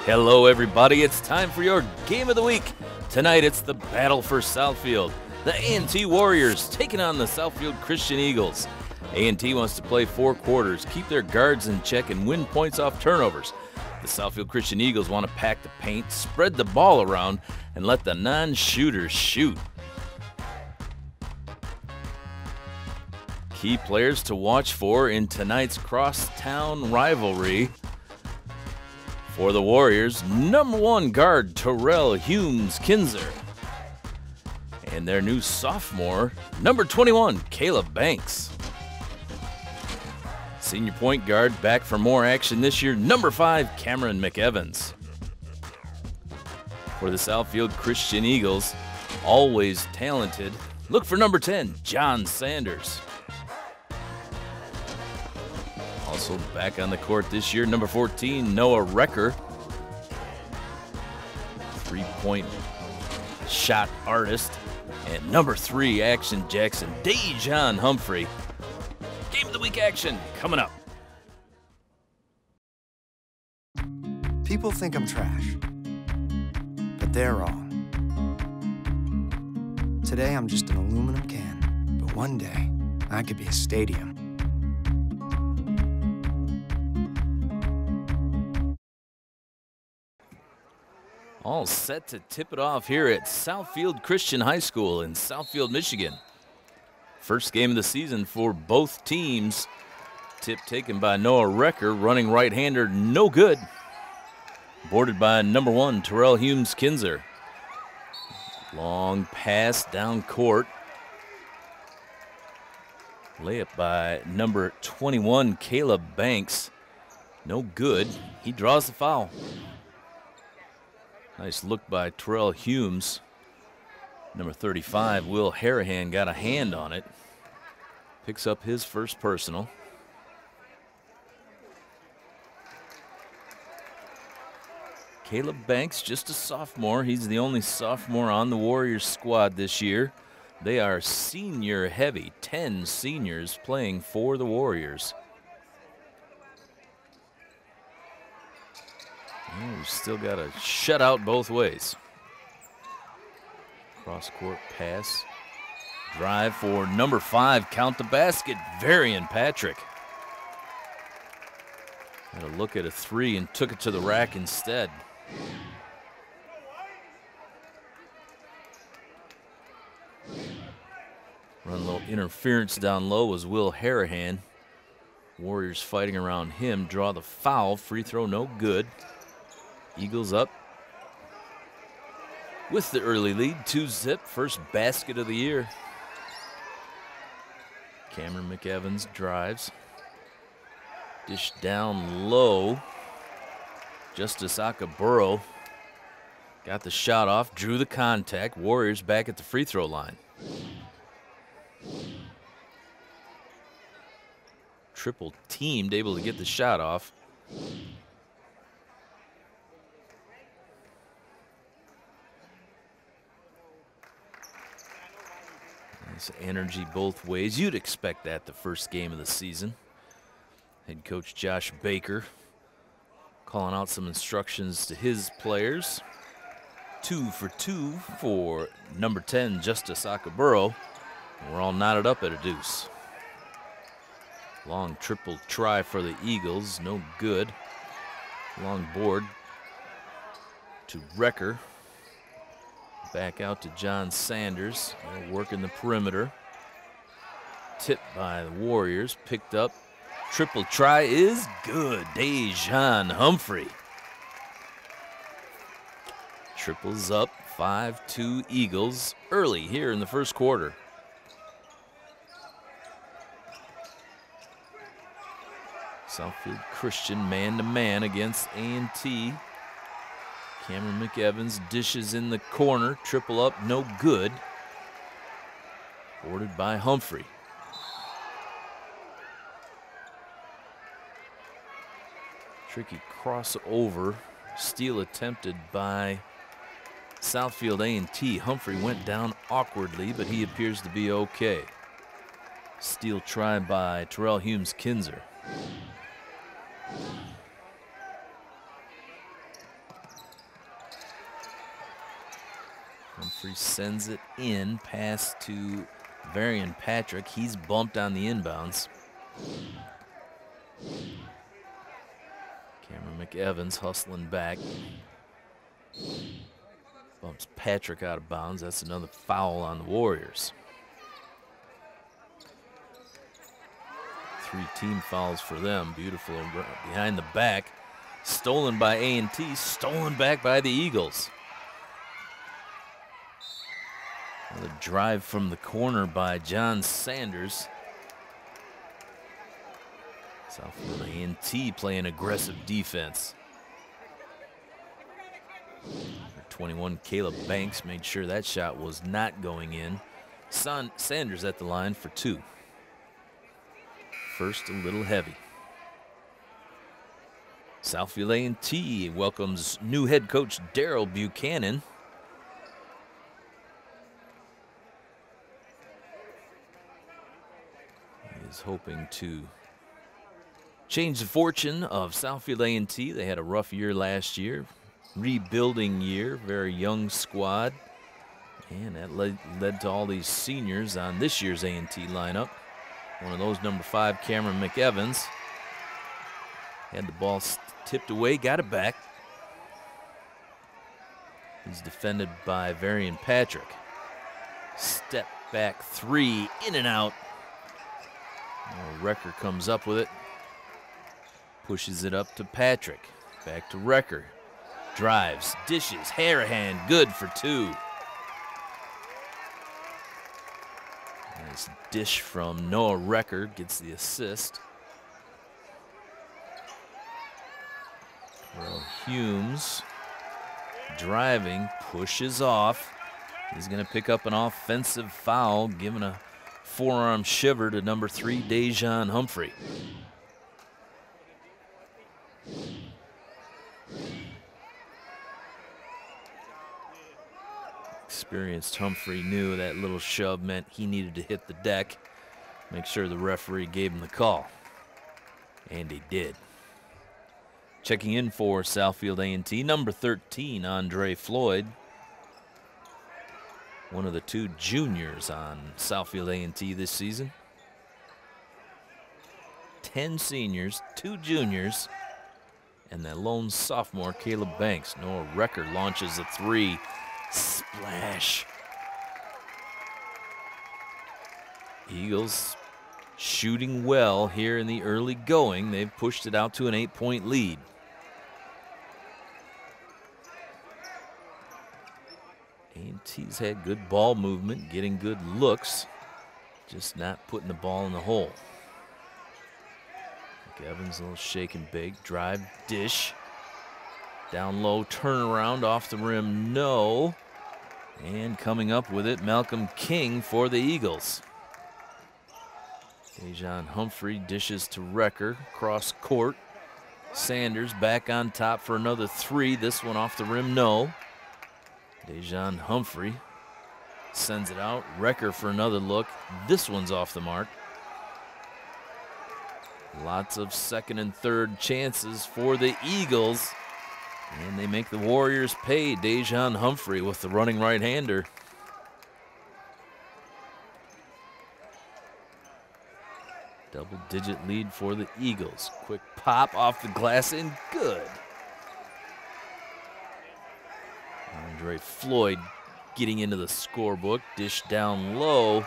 Hello everybody, it's time for your Game of the Week. Tonight it's the battle for Southfield. The A&T Warriors taking on the Southfield Christian Eagles. A&T wants to play 4 quarters, keep their guards in check, and win points off turnovers. The Southfield Christian Eagles want to pack the paint, spread the ball around, and let the non-shooters shoot. Key players to watch for in tonight's crosstown rivalry. For the Warriors, #1 guard Terrell Humes-Kinzer. And their new sophomore, number 21, Caleb Banks. Senior point guard back for more action this year, number 5, Cameron McEvans. For the Southfield Christian Eagles, always talented, look for number 10, John Sanders. Also back on the court this year, number 14, Noah Recker. 3-point shot artist. And number 3, Action Jackson, Dejan Humphrey. Game of the Week action coming up. People think I'm trash, but they're wrong. Today I'm just an aluminum can, but one day I could be a stadium. All set to tip it off here at Southfield Christian High School in Southfield, Michigan. First game of the season for both teams. Tip taken by Noah Recker, running right-hander, no good. Boarded by number 1, Terrell Humes-Kinzer. Long pass down court. Layup by number 21, Caleb Banks. No good. He draws the foul. Nice look by Terrell Humes. Number 35, Will Harahan, got a hand on it. Picks up his first personal. Caleb Banks, just a sophomore. He's the only sophomore on the Warriors squad this year. They are senior heavy, 10 seniors playing for the Warriors. We've still got a shutout both ways. Cross-court pass. Drive for number 5. Count the basket. Varian Patrick. Had a look at a 3 and took it to the rack instead. Run a little interference down low was Will Harahan. Warriors fighting around him. Draw the foul. Free throw no good. Eagles up with the early lead, 2-zip, first basket of the year. Cameron McEvans drives. Dish down low. Justice Akaburo got the shot off, drew the contact. Warriors back at the free throw line. Triple teamed, able to get the shot off. Energy both ways. You'd expect that the first game of the season. Head coach Josh Baker calling out some instructions to his players. 2 for 2 for number 10, Justice Akaburo. We're all knotted up at a deuce. Long triple try for the Eagles, no good. Long board to Recker. Back out to John Sanders. They're working the perimeter. Tipped by the Warriors. Picked up. Triple try is good. Dejan Humphrey. Triples up. 5-2 Eagles early here in the first quarter. Southfield Christian man-to-man against A&T. Cameron McEvans dishes in the corner. Triple up, no good. Boarded by Humphrey. Tricky crossover. Steal attempted by Southfield A&T. Humphrey went down awkwardly, but he appears to be okay. Steal try by Terrell Humes-Kinzer. Humphrey sends it in, pass to Varian Patrick. He's bumped on the inbounds. Cameron McEvans hustling back. Bumps Patrick out of bounds. That's another foul on the Warriors. 3 team fouls for them. Beautiful behind the back. Stolen by A&T, stolen back by the Eagles. Another drive from the corner by John Sanders. Southfield A&T playing aggressive defense. Number 21, Caleb Banks made sure that shot was not going in. Sanders at the line for 2. First a little heavy. Southfield A&T welcomes new head coach Daryl Buchanan. He is hoping to change the fortune of Southfield A&T. They had a rough year last year, rebuilding year, very young squad, and that led to all these seniors on this year's A&T lineup. One of those, number 5, Cameron McEvans, had the ball tipped away, got it back. He's defended by Varian Patrick. Step back 3, in and out. Recker comes up with it. Pushes it up to Patrick. Back to Recker. Drives, dishes, Harahan, good for 2. Nice dish from Noah Recker, gets the assist. Well, Humes driving, pushes off. He's going to pick up an offensive foul, giving a forearm shiver to number 3, Dejan Humphrey. Experienced Humphrey knew that little shove meant he needed to hit the deck. Make sure the referee gave him the call. And he did. Checking in for Southfield A&T, number 13, Andre Floyd. One of the 2 juniors on Southfield A&T this season. 10 seniors, 2 juniors, and that lone sophomore, Caleb Banks. Noah Recker launches a 3. Splash. Eagles shooting well here in the early going. They've pushed it out to an 8-point lead. A&T's had good ball movement, getting good looks, just not putting the ball in the hole. McEvans, a little shake and bake, drive, dish. Down low, turnaround, off the rim, no. And coming up with it, Malcolm King for the Eagles. Dejan Humphrey dishes to Recker, cross court. Sanders back on top for another 3. This one off the rim, no. Dejan Humphrey sends it out. Recker for another look. This one's off the mark. Lots of second and third chances for the Eagles. And they make the Warriors pay. Dejan Humphrey with the running right-hander. Double-digit lead for the Eagles. Quick pop off the glass and good. Andre Floyd getting into the scorebook. Dish down low.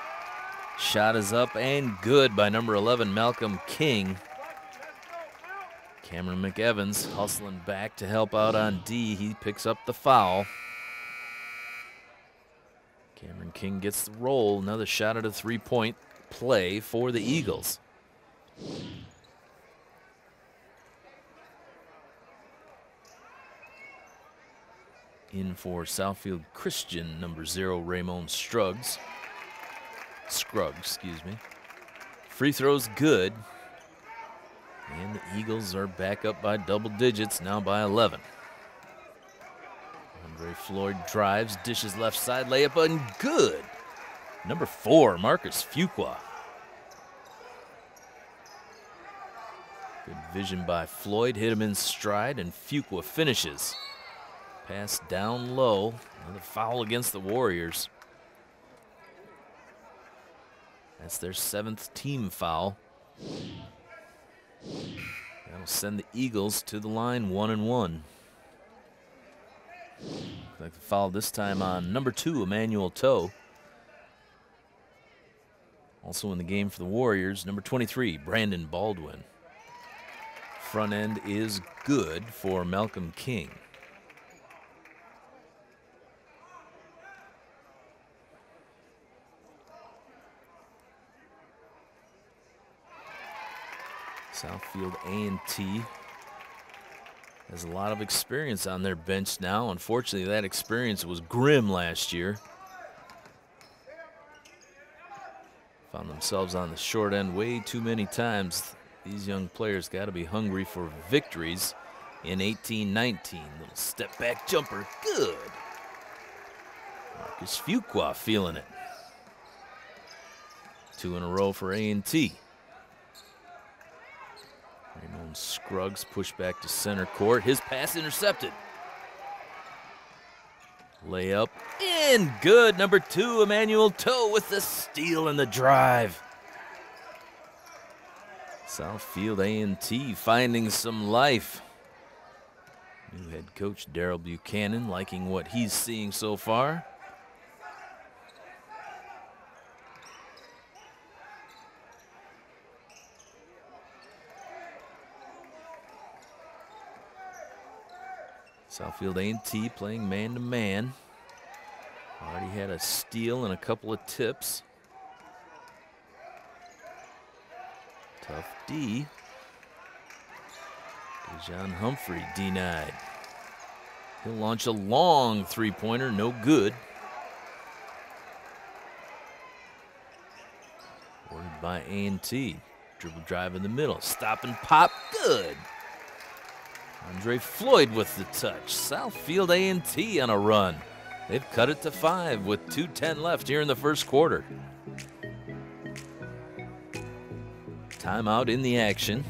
Shot is up and good by number 11, Malcolm King. Cameron McEvans hustling back to help out on D. He picks up the foul. Cameron King gets the roll. Another shot at a 3-point play for the Eagles. In for Southfield Christian, number 0, Ramon Scruggs. Free throw's good. And the Eagles are back up by double digits, now by 11. Andre Floyd drives, dishes left side, layup and good. Number 4, Marcus Fuqua. Good vision by Floyd, hit him in stride, and Fuqua finishes. Pass down low, Another foul against the Warriors. That's their 7th team foul. That'll send the Eagles to the line 1-1. Like the foul this time on number 2, Emmanuel Toe. Also in the game for the Warriors, number 23, Brandon Baldwin. Front end is good for Malcolm King. Southfield A&T has a lot of experience on their bench now. Unfortunately, that experience was grim last year. Found themselves on the short end way too many times. These young players got to be hungry for victories in 18-19. Little step back jumper, good. Marcus Fuqua feeling it. 2 in a row for A&T. Raymond Scruggs pushed back to center court. His pass intercepted. Layup in, good. Number 2, Emmanuel Toe with the steal and the drive. Southfield A&T finding some life. New head coach Daryl Buchanan liking what he's seeing so far. Southfield A&T playing man-to-man. Already had a steal and a couple of tips. Tough D. Dejon Humphrey denied. He'll launch a long three-pointer, no good. Ordered by A&T. Dribble drive in the middle. Stop and pop, good. Andre Floyd with the touch. Southfield A&T on a run. They've cut it to 5 with 2:10 left here in the first quarter. Timeout in the action.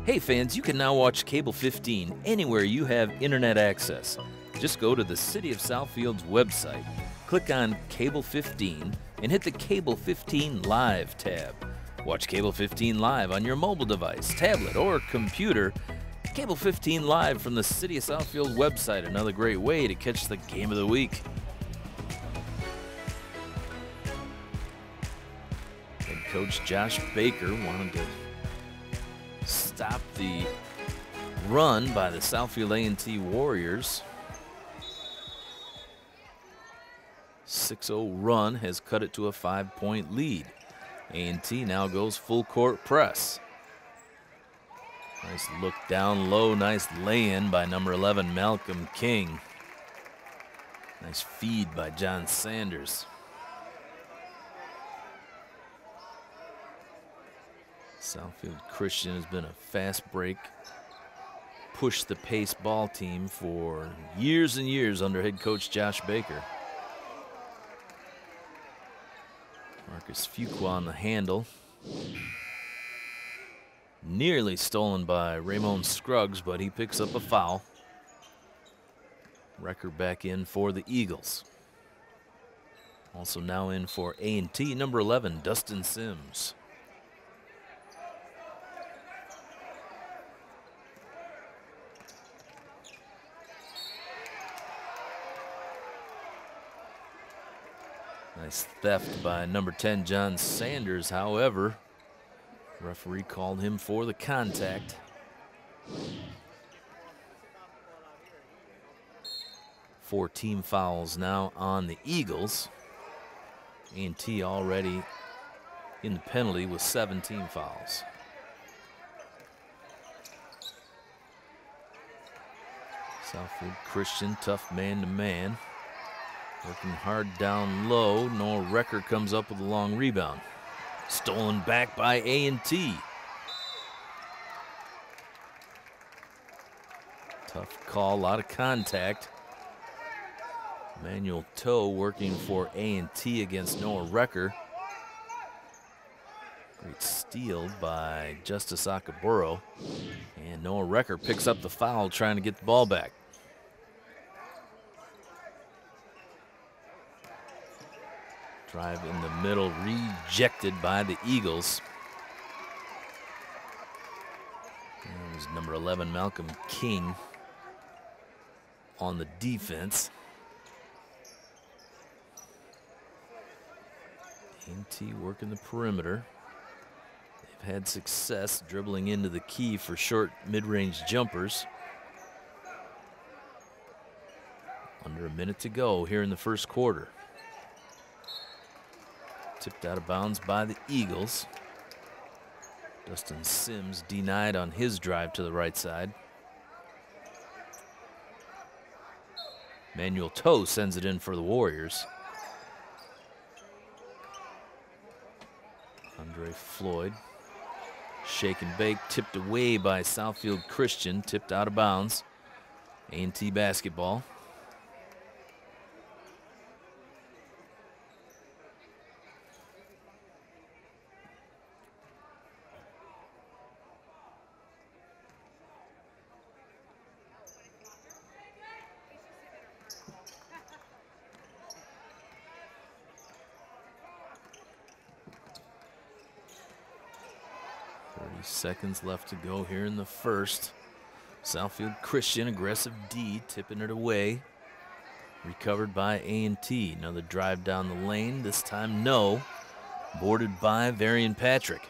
Hey fans, you can now watch Cable 15 anywhere you have internet access. Just go to the City of Southfield's website, click on Cable 15, and hit the Cable 15 Live tab. Watch Cable 15 Live on your mobile device, tablet, or computer. Cable 15 Live from the City of Southfield website, another great way to catch the game of the week. Head coach Josh Baker wanted to stop the run by the Southfield A&T Warriors. 6-0 run has cut it to a 5-point lead. A&T now goes full court press. Nice look down low, nice lay-in by number 11, Malcolm King. Nice feed by John Sanders. Southfield Christian has been a fast break, push the pace ball team for years and years under head coach Josh Baker. Marcus Fuqua on the handle. Nearly stolen by Raymond Scruggs, but he picks up a foul. Record back in for the Eagles. Also now in for A&T, number 11, Dustin Sims. Nice theft by number 10, John Sanders. However, referee called him for the contact. Four team fouls now on the Eagles. A&T already in the penalty with 7 team fouls. Southfield Christian, tough man-to-man. Working hard down low. Noah Recker comes up with a long rebound. Stolen back by A&T. Tough call, a lot of contact. Emmanuel Toe working for A&T against Noah Recker. Great steal by Justice Akaburo. And Noah Recker picks up the foul trying to get the ball back. Drive in the middle, rejected by the Eagles. That was number 11, Malcolm King, on the defense. A&T working the perimeter. They've had success dribbling into the key for short mid-range jumpers. Under a minute to go here in the first quarter. Tipped out of bounds by the Eagles. Dustin Sims denied on his drive to the right side. Manuel Toe sends it in for the Warriors. Andre Floyd, shake and bake, tipped away by Southfield Christian, tipped out of bounds. A&T basketball. Seconds left to go here in the first. Southfield Christian, aggressive D, tipping it away. Recovered by A&T. Another drive down the lane, this time no. Boarded by Varian Patrick.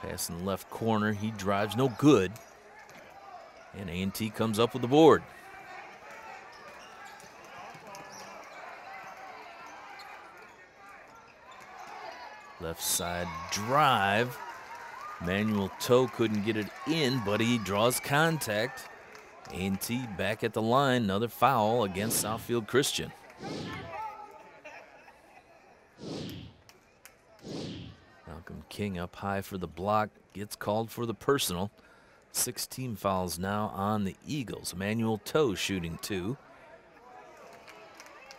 Pass in the left corner, he drives, no good. And A&T comes up with the board. Left side drive. Manuel Toe couldn't get it in, but he draws contact. A&T back at the line. Another foul against Southfield Christian. Malcolm King up high for the block. Gets called for the personal. 16 fouls now on the Eagles. Manuel Toe shooting 2.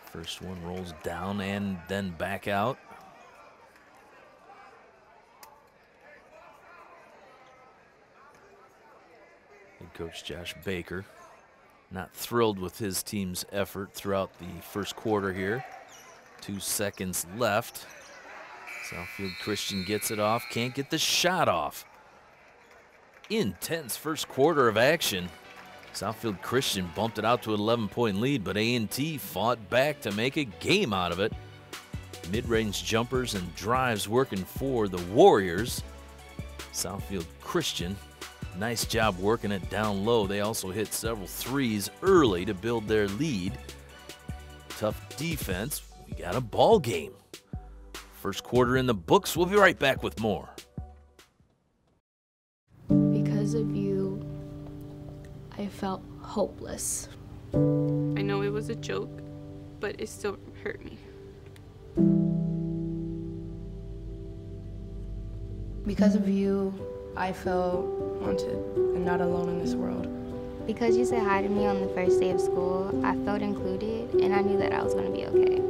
First one rolls down and then back out. Head coach Josh Baker not thrilled with his team's effort throughout the first quarter here. 2 seconds left. Southfield Christian gets it off, can't get the shot off. Intense first quarter of action. Southfield Christian bumped it out to an 11-point lead, but A&T fought back to make a game out of it. Mid-range jumpers and drives working for the Warriors. Southfield Christian, nice job working it down low. They also hit several threes early to build their lead. Tough defense. We got a ball game. First quarter in the books. We'll be right back with more. Because of you, I felt hopeless. I know it was a joke, but it still hurt me. Because of you, I felt wanted and not alone in this world. Because you said hi to me on the first day of school, I felt included and I knew that I was going to be okay.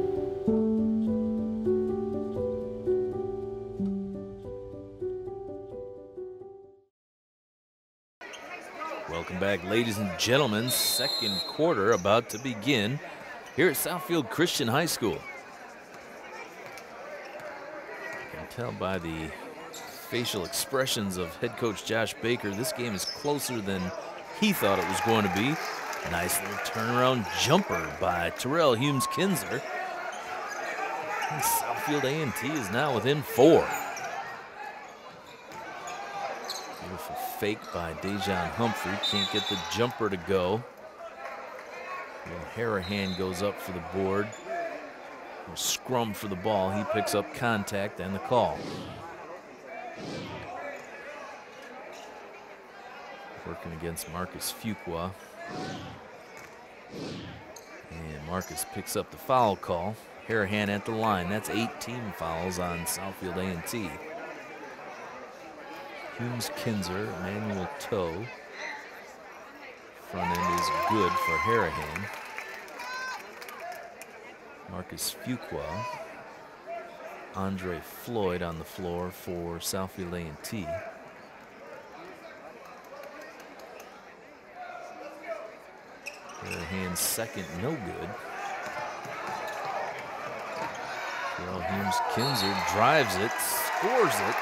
Welcome back, ladies and gentlemen. Second quarter about to begin here at Southfield Christian High School. You can tell by the facial expressions of head coach Josh Baker, this game is closer than he thought it was going to be. Nice little turnaround jumper by Terrell Humes-Kinzer. And Southfield A&T is now within 4. Beautiful fake by Dejan Humphrey. Can't get the jumper to go. Well, Harahan goes up for the board. Scrum for the ball. He picks up contact and the call. Working against Marcus Fuqua. And Marcus picks up the foul call. Harahan at the line. That's 18 fouls on Southfield A&T. Humes-Kinzer, Manuel Toe. Front end is good for Harahan. Marcus Fuqua. Andre Floyd on the floor for Southfield A&T. Harahan's second, no good. Here's Kinzer, drives it, scores it.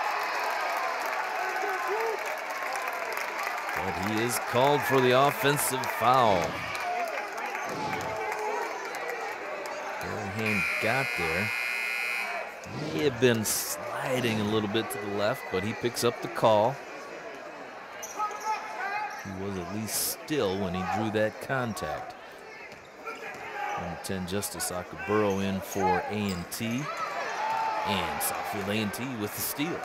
But he is called for the offensive foul. Harahan got there. May have been sliding a little bit to the left, but he picks up the call. He was at least still when he drew that contact. Number 10, Justice Akaburo in for A&T. And Southfield A&T with the steal.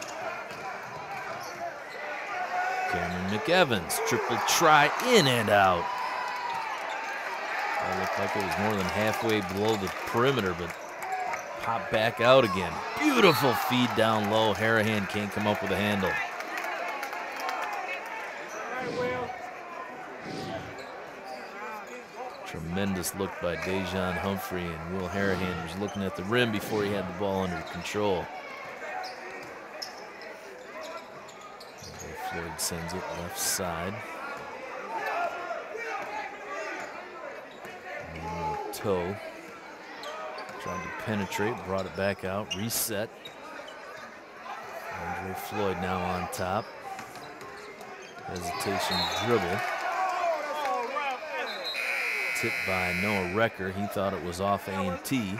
Cameron McEvans, triple try, in and out. It looked like it was more than halfway below the perimeter, but popped back out again. Beautiful feed down low. Harahan can't come up with a handle. Tremendous look by Dejan Humphrey, and Will Harahan was looking at the rim before he had the ball under control. Floyd sends it left side. Toe tried to penetrate, brought it back out, reset. Andre Floyd now on top. Hesitation dribble. Tipped by Noah Recker. He thought it was off A&T.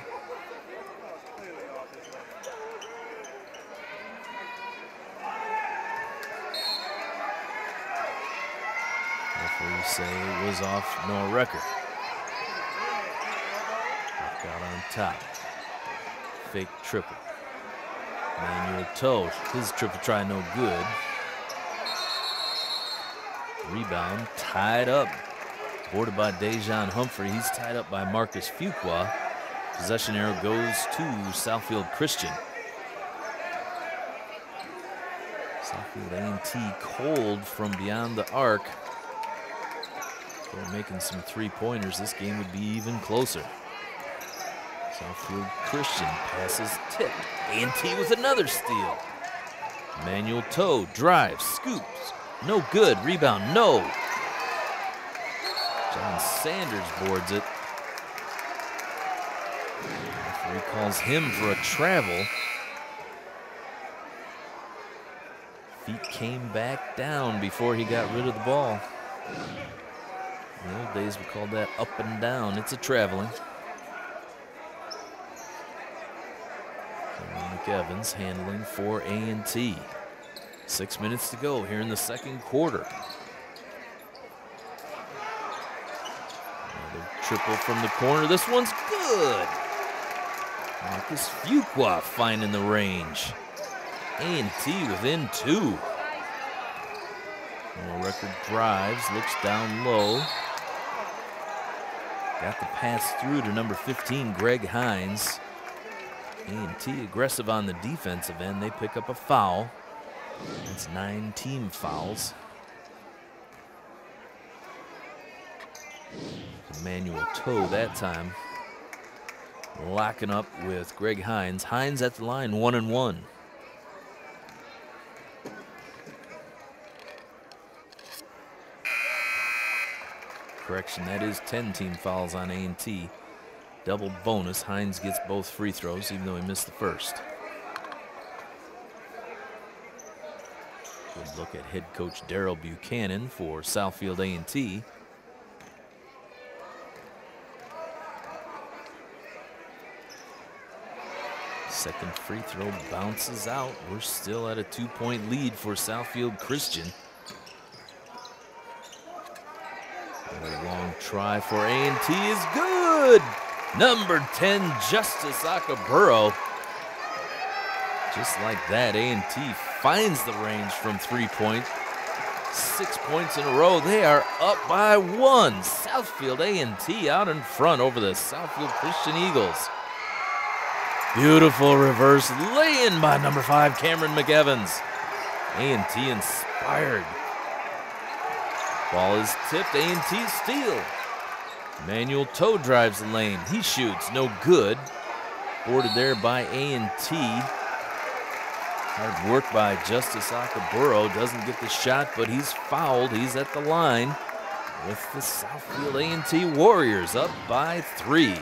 Referees say it was off Noah Recker. Out on top. Fake triple. Manuel Toe, his triple try no good. Rebound tied up. Boarded by Dejan Humphrey. He's tied up by Marcus Fuqua. Possession arrow goes to Southfield Christian. Southfield A&T cold from beyond the arc. If they were making some three-pointers, this game would be even closer. Southfield Christian passes tipped. A&T with another steal. Manuel Toe drives, scoops. No good. Rebound, no. John Sanders boards it. Referee calls him for a travel. Feet came back down before he got rid of the ball. In the old days, we called that up and down. It's a traveling. McEvans handling for A&T. 6 minutes to go here in the second quarter. Another triple from the corner. This one's good. Marcus Fuqua finding the range. A&T within two. Record drives, looks down low. Got the pass through to number 15, Greg Hines. A&T aggressive on the defensive end. They pick up a foul. That's 9 team fouls. Emmanuel Toe that time. Locking up with Greg Hines. Hines at the line, 1-1. Correction, that is 10 team fouls on A&T. Double bonus. Hines gets both free throws, even though he missed the first. Good look at head coach Darrell Buchanan for Southfield A&T. Second free throw bounces out. We're still at a 2-point lead for Southfield Christian. A long try for A&T is good. Number 10, Justice Akaburo. Just like that, A&T finds the range from 3-point. 6 points in a row. They are up by 1. Southfield A&T out in front over the Southfield Christian Eagles. Beautiful reverse lay-in by number 5, Cameron McEvans. A&T inspired. Ball is tipped, A&T steal. Manuel Toe drives the lane. He shoots, no good. Boarded there by A&T. Hard work by Justice Akaburo. Doesn't get the shot, but he's fouled. He's at the line with the Southfield A&T Warriors up by 3.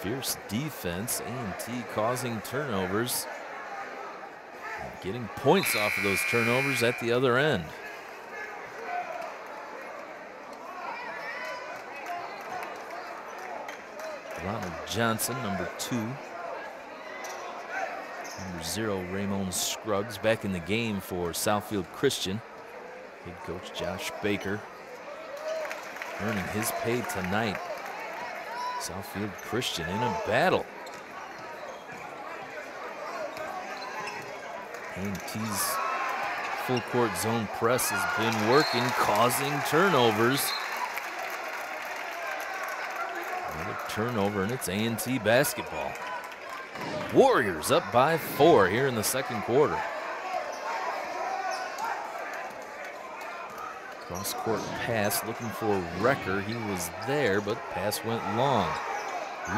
Fierce defense, A&T causing turnovers. And getting points off of those turnovers at the other end. Ronald Johnson, number 2. Number 0, Ramon Scruggs, back in the game for Southfield Christian. Head coach Josh Baker earning his pay tonight. Southfield Christian in a battle. A&T's full court zone press has been working, causing turnovers. Another turnover, and it's A&T basketball. Warriors up by 4 here in the second quarter. Cross-court pass, looking for Wrecker. He was there, but pass went long.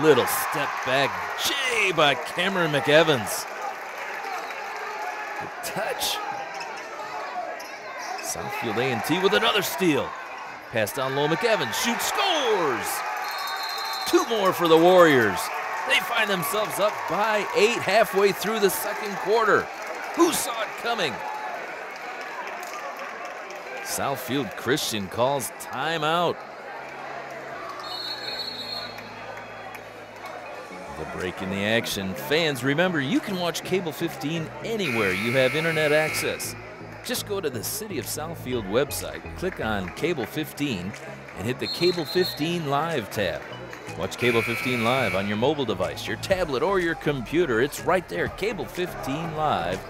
Little step back, J by Cameron McEvans. Good touch. Southfield A&T with another steal. Pass down low, McEvans shoots, scores! 2 more for the Warriors. They find themselves up by 8 halfway through the second quarter. Who saw it coming? Southfield Christian calls timeout. The break in the action. Fans, remember, you can watch Cable 15 anywhere you have internet access. Just go to the City of Southfield website, click on Cable 15, and hit the Cable 15 Live tab. Watch Cable 15 Live on your mobile device, your tablet, or your computer. It's right there, Cable 15 Live,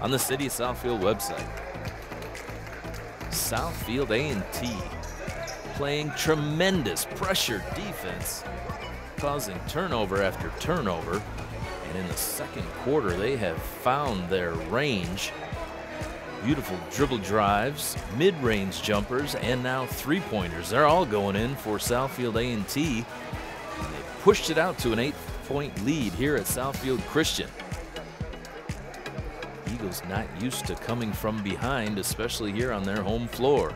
on the City of Southfield website. Southfield A&T playing tremendous pressure defense, causing turnover after turnover. And in the second quarter, they have found their range. Beautiful dribble drives, mid-range jumpers, and now three-pointers. They're all going in for Southfield A&T. They pushed it out to an 8-point lead here at Southfield Christian. Eagles not used to coming from behind, especially here on their home floor.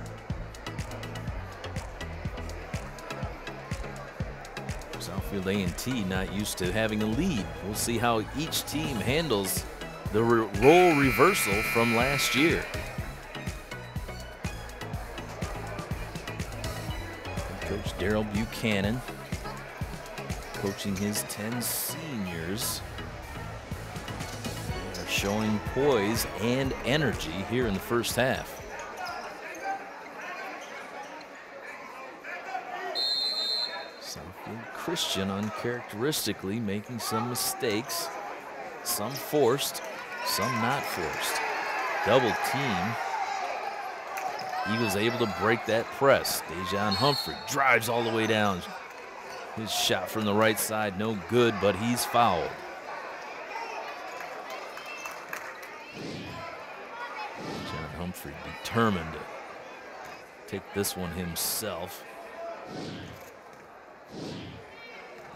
Southfield A&T not used to having a lead. We'll see how each team handles the role reversal from last year. Coach Darrell Buchanan coaching his 10 seniors. They are showing poise and energy here in the first half. Southfield Christian uncharacteristically making some mistakes, some forced, some not forced. Double team. Eagles able to break that press. Dejan Humphrey drives all the way down. His shot from the right side, no good, but he's fouled. Dejan Humphrey determined to take this one himself.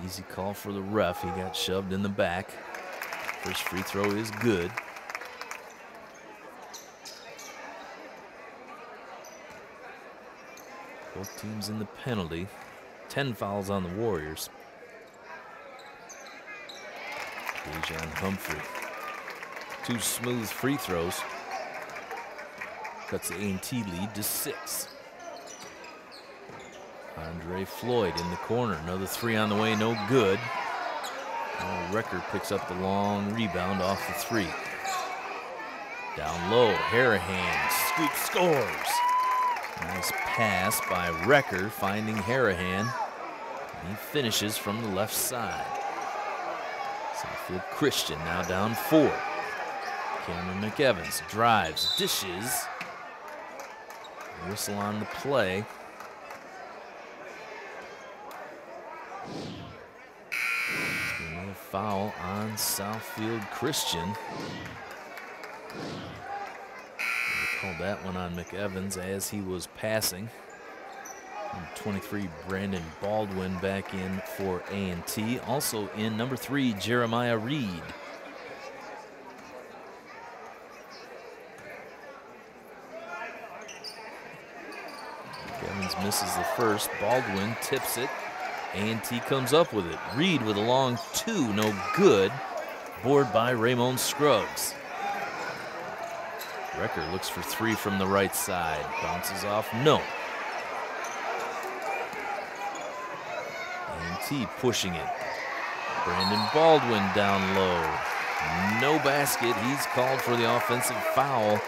Easy call for the ref. He got shoved in the back. First free throw is good. Both teams in the penalty. 10 fouls on the Warriors. Dejan Humphrey. 2 smooth free throws. Cuts the A&T lead to 6. Andre Floyd in the corner. Another 3 on the way, no good. Wrecker picks up the long rebound off the 3. Down low, Harahan, scoop, scores. Nice pass by Wrecker, finding Harahan. He finishes from the left side. Southfield Christian now down 4. Cameron McEvans drives, dishes. Whistle on the play. Another foul on Southfield Christian. They called that one on McEvans as he was passing. Number 23, Brandon Baldwin back in for A&T. Also in number 3, Jeremiah Reed. McEvans misses the first. Baldwin tips it. A&T comes up with it. Reed with a long two, no good. Board by Ramon Scruggs. Recker looks for three from the right side. Bounces off, no. A&T pushing it. Brandon Baldwin down low. No basket. He's called for the offensive foul.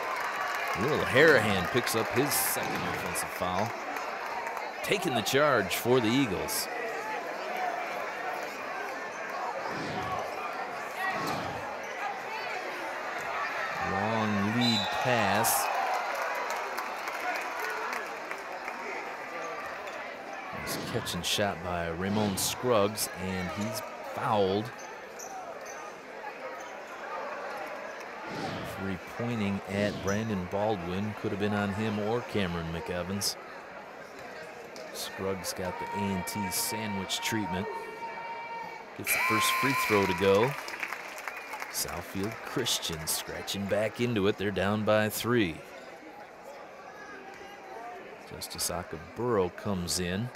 Will Harahan picks up his second offensive foul. Taking the charge for the Eagles. Long lead pass. Nice catch and shot by Ramon Scruggs, and he's fouled. Referee pointing at Brandon Baldwin. Could have been on him or Cameron McEvans. Scruggs got the A&T sandwich treatment. Gets the first free throw to go. Southfield Christian scratching back into it. They're down by 3. Justice Akaburo comes in.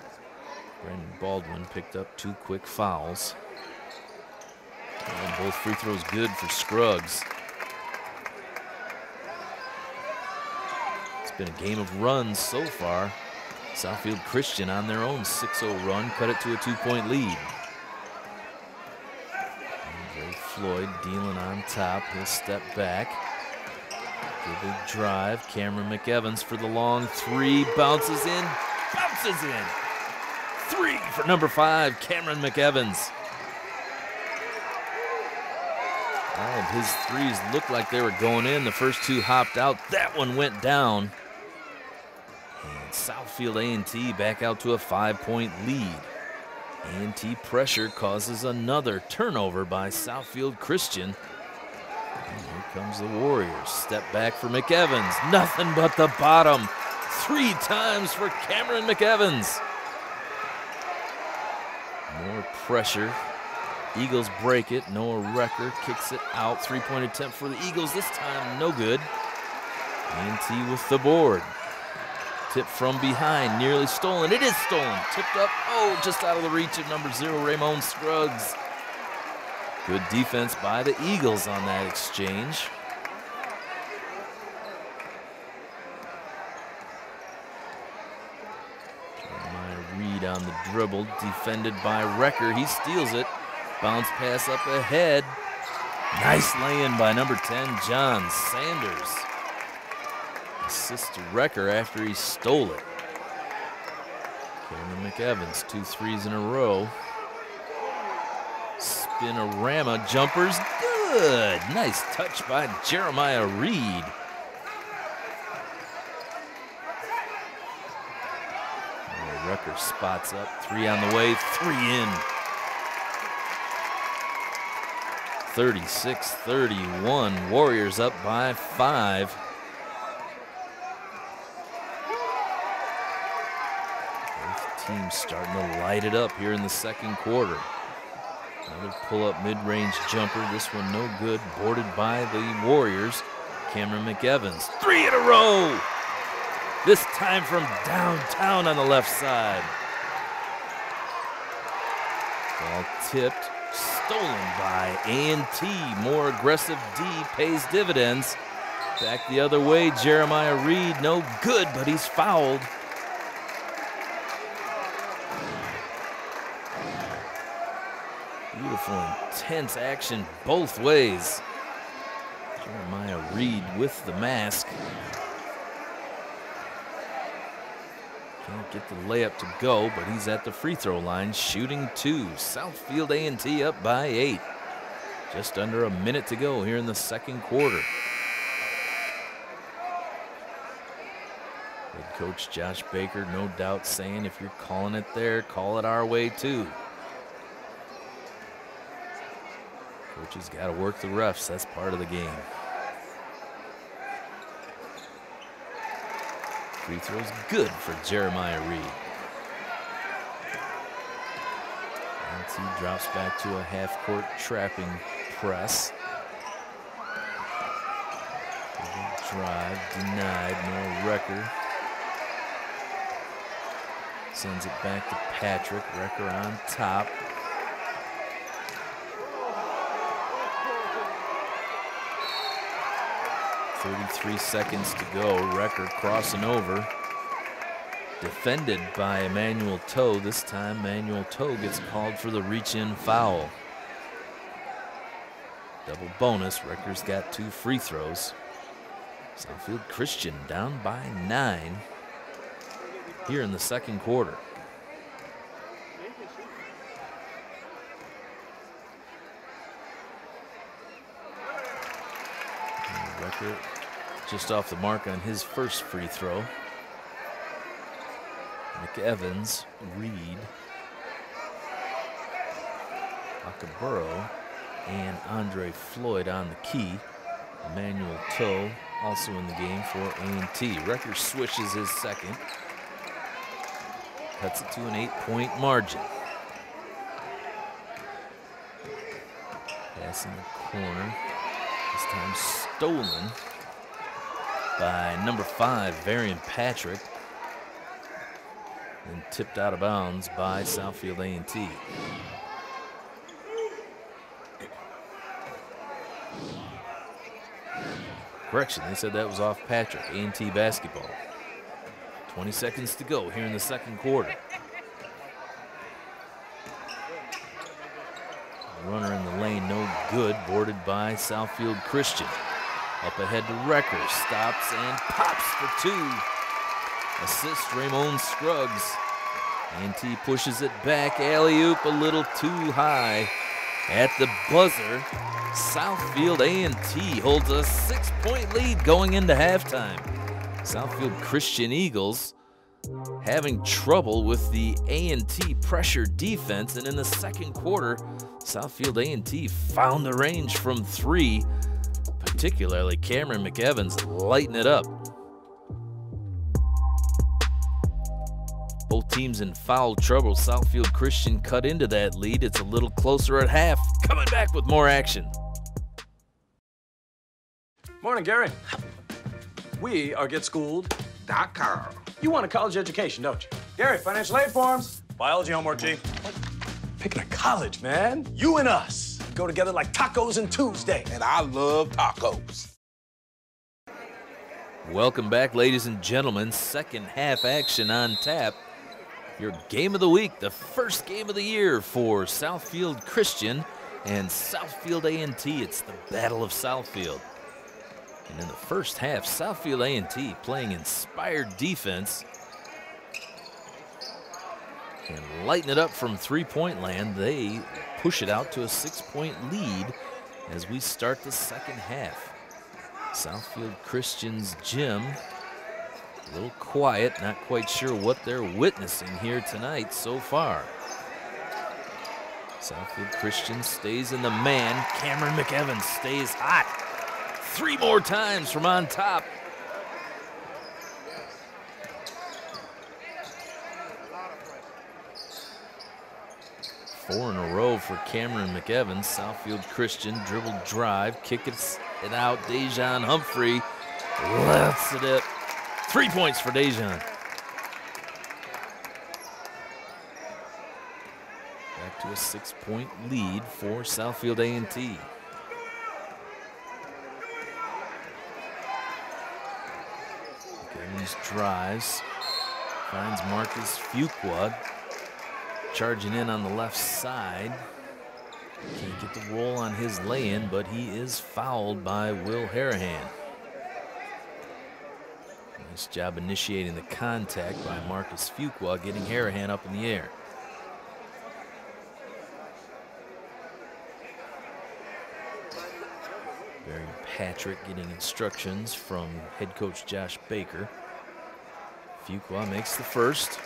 Brandon Baldwin picked up 2 quick fouls. And both free throws good for Scruggs. It's been a game of runs so far. Southfield Christian on their own 6-0 run, cut it to a 2-point lead. Andre Floyd dealing on top. He'll step back. Good big drive. Cameron McEvans for the long three. Bounces in. Bounces in. 3 for number 5, Cameron McEvans. All of his threes looked like they were going in. The first 2 hopped out. That one went down. And Southfield A&T back out to a 5-point lead. A&T pressure causes another turnover by Southfield Christian. And here comes the Warriors. Step back for McEvans. Nothing but the bottom. 3 times for Cameron McEvans. More pressure. Eagles break it. Noah Recker kicks it out. 3-point attempt for the Eagles. This time no good. A&T with the board. Tip from behind, nearly stolen. It is stolen. Tipped up, just out of the reach of number 0, Ramon Scruggs. Good defense by the Eagles on that exchange. Jeremiah Reed on the dribble, defended by Recker. He steals it. Bounce pass up ahead. Nice lay-in by number 10, John Sanders. Assist to Recker after he stole it. Cameron McEvans, 2 threes in a row. Spinorama jumpers, good. Nice touch by Jeremiah Reed. Recker spots up, 3 on the way, 3 in. 36-31, Warriors up by 5. Both teams starting to light it up here in the second quarter. Another pull-up mid-range jumper. This one no good. Boarded by the Warriors. Cameron McEvans. 3 in a row. This time from downtown on the left side. Ball tipped. Stolen by A&T. More aggressive D pays dividends. Back the other way. Jeremiah Reed. No good, but he's fouled. Beautiful, intense action both ways. Jeremiah Reed with the mask. Can't get the layup to go, but he's at the free throw line, shooting 2. Southfield A&T up by 8. Just under a minute to go here in the second quarter. Head coach Josh Baker, no doubt saying, if you're calling it there, call it our way too. Coach has got to work the refs. That's part of the game. Free throw's good for Jeremiah Reed. And he drops back to a half-court trapping press. Drive denied. No Recker. Sends it back to Patrick. Wrecker on top. .33 seconds to go. Wrecker crossing over. Defended by Emmanuel Toe. This time, Emmanuel Toe gets called for the reach-in foul. Double bonus. Wrecker's got 2 free throws. Southfield Christian down by 9 here in the second quarter. Wrecker just off the mark on his first free throw. McEvans, Reed, Akaburo, and Andre Floyd on the key. Emmanuel Toe also in the game for A&T. Wrecker swishes his second. Cuts it to an 8-point margin. Pass in the corner. This time stolen by number 5, Varian Patrick. And tipped out of bounds by Southfield A&T. Correction, they said that was off Patrick. A&T basketball. 20 seconds to go here in the second quarter. Runner in the lane, no good. Boarded by Southfield Christian. Up ahead to Wrecker. Stops and pops for 2. Assist Ramon Scruggs. A&T pushes it back. Alley-oop a little too high. At the buzzer, Southfield A&T holds a 6-point lead going into halftime. Southfield Christian Eagles having trouble with the A&T pressure defense, and in the second quarter, Southfield A&T found the range from 3, particularly Cameron McEvans lighting it up. Both teams in foul trouble. Southfield Christian cut into that lead. It's a little closer at half. Coming back with more action. Morning, Gary. We are GetSchooled.com. You want a college education, don't you? Gary, financial aid forms. Biology homework, G. What? Picking a college, man. You and us go together like tacos and Tuesday. And I love tacos. Welcome back, ladies and gentlemen. Second half action on tap. Your game of the week, the first game of the year for Southfield Christian and Southfield A&T. It's the Battle of Southfield. And in the first half, Southfield A&T playing inspired defense and lighting it up from three-point land. They push it out to a 6-point lead as we start the second half. Southfield Christian's gym, a little quiet, not quite sure what they're witnessing here tonight so far. Southfield Christian stays in the man. Cameron McEvans stays hot. 3 more times from on top. Four in a row for Cameron McEvans. Southfield Christian dribble drive, kick it out. Dejan Humphrey lets it up. 3 points for Dejan. Back to a 6-point lead for Southfield A&T. Evans drives, finds Marcus Fuqua charging in on the left side. Can't get the roll on his lay-in, but he is fouled by Will Harahan. Nice job initiating the contact by Marcus Fuqua, getting Harahan up in the air. Barry Patrick getting instructions from head coach Josh Baker. Fuqua makes the first.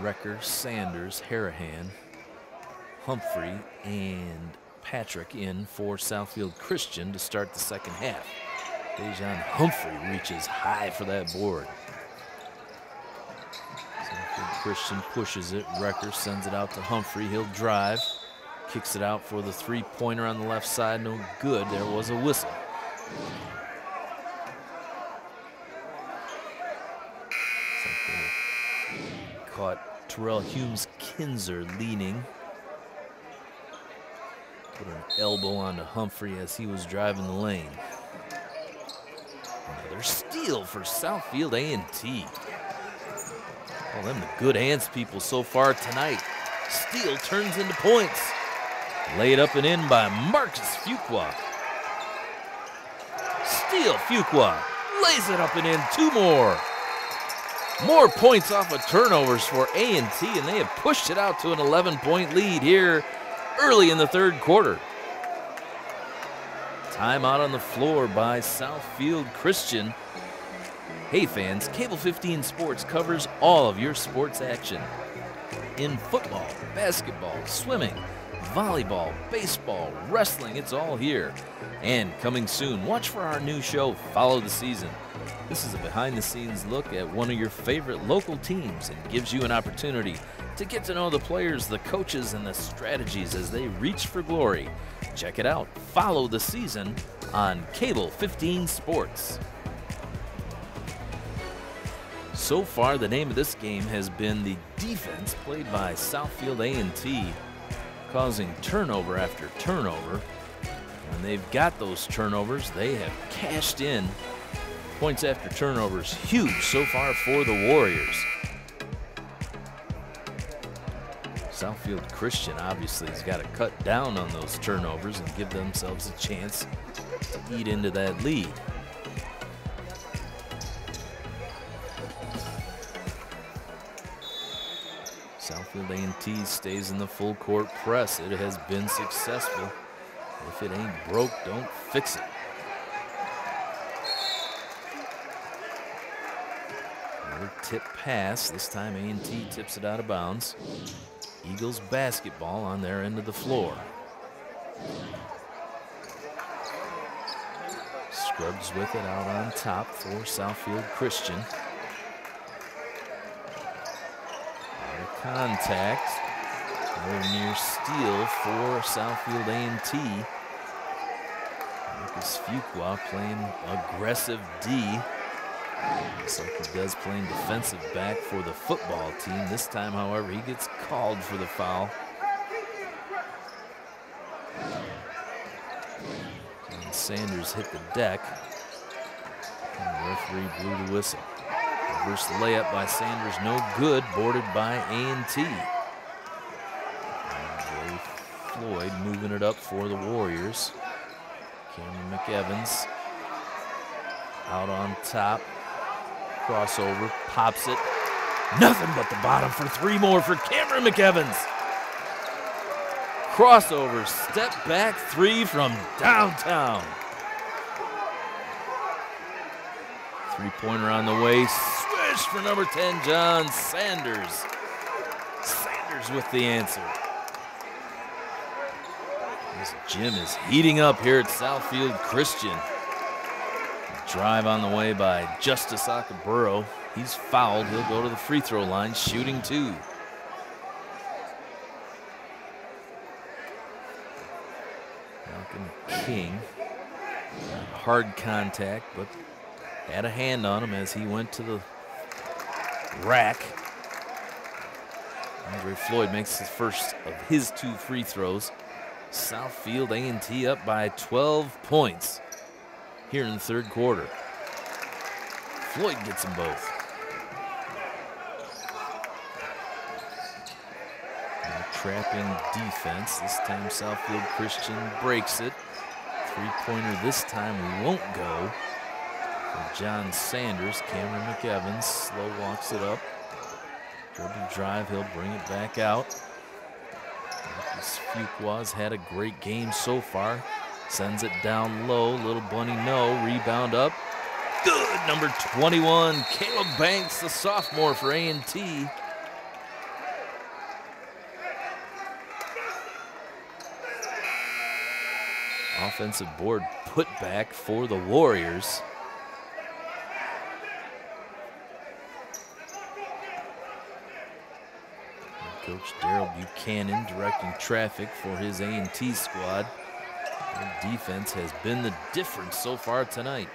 Wrecker, Sanders, Harahan, Humphrey, and Patrick in for Southfield Christian to start the second half. Dejan Humphrey reaches high for that board. Southfield Christian pushes it. Wrecker sends it out to Humphrey. He'll drive. Kicks it out for the three-pointer on the left side. No good. There was a whistle. Caught Terrell Humes-Kinzer leaning. Put an elbow onto Humphrey as he was driving the lane. Another steal for Southfield A&T. Well, them the good hands people so far tonight. Steal turns into points. Laid up and in by Marcus Fuqua. Steal, Fuqua lays it up and in, 2 more. More points off of turnovers for A&T, and they have pushed it out to an 11-point lead here early in the third quarter. Timeout on the floor by Southfield Christian. Hey fans, Cable 15 Sports covers all of your sports action. In football, basketball, swimming, volleyball, baseball, wrestling, it's all here. And coming soon, watch for our new show, Follow the Season. This is a behind-the-scenes look at one of your favorite local teams and gives you an opportunity to get to know the players, the coaches, and the strategies as they reach for glory. Check it out, Follow the Season on Cable 15 Sports. So far, the name of this game has been the defense played by Southfield A&T, causing turnover after turnover. When they've got those turnovers, they have cashed in. Points after turnovers, huge so far for the Warriors. Southfield Christian obviously has got to cut down on those turnovers and give themselves a chance to eat into that lead. Southfield A&T stays in the full court press. It has been successful. If it ain't broke, don't fix it. Another tip pass. This time A&T tips it out of bounds. Eagles basketball on their end of the floor. Scrubs with it out on top for Southfield Christian. Contact. Another near steal for Southfield A&T. Marcus Fuqua playing aggressive D. Looks like he does playing defensive back for the football team. This time, however, he gets called for the foul. And Sanders hit the deck. And the referee blew the whistle. Reverse layup by Sanders, no good, boarded by A&T. And Floyd moving it up for the Warriors. Cameron McEvans out on top. Crossover, pops it. Nothing but the bottom for 3 more for Cameron McEvans. Crossover, step back 3 from downtown. 3-pointer on the way. Swish for number 10, John Sanders. Sanders with the answer. This gym is heating up here at Southfield Christian. Drive on the way by Justice Akaburo. He's fouled. He'll go to the free throw line, shooting 2. Malcolm King. Hard contact, but had a hand on him as he went to the rack. Andre Floyd makes his first of his 2 free throws. Southfield A&T up by 12 points here in the third quarter. Floyd gets them both. And trapping defense. This time Southfield Christian breaks it. 3-pointer this time won't go. For John Sanders, Cameron McEvans slow walks it up. Dribble drive, he'll bring it back out. Marcus Fuqua's had a great game so far. Sends it down low, little bunny no, rebound up. Good, number 21, Caleb Banks, the sophomore for A&T. Offensive board put back for the Warriors. Coach Daryl Buchanan directing traffic for his A&T squad. Their defense has been the difference so far tonight.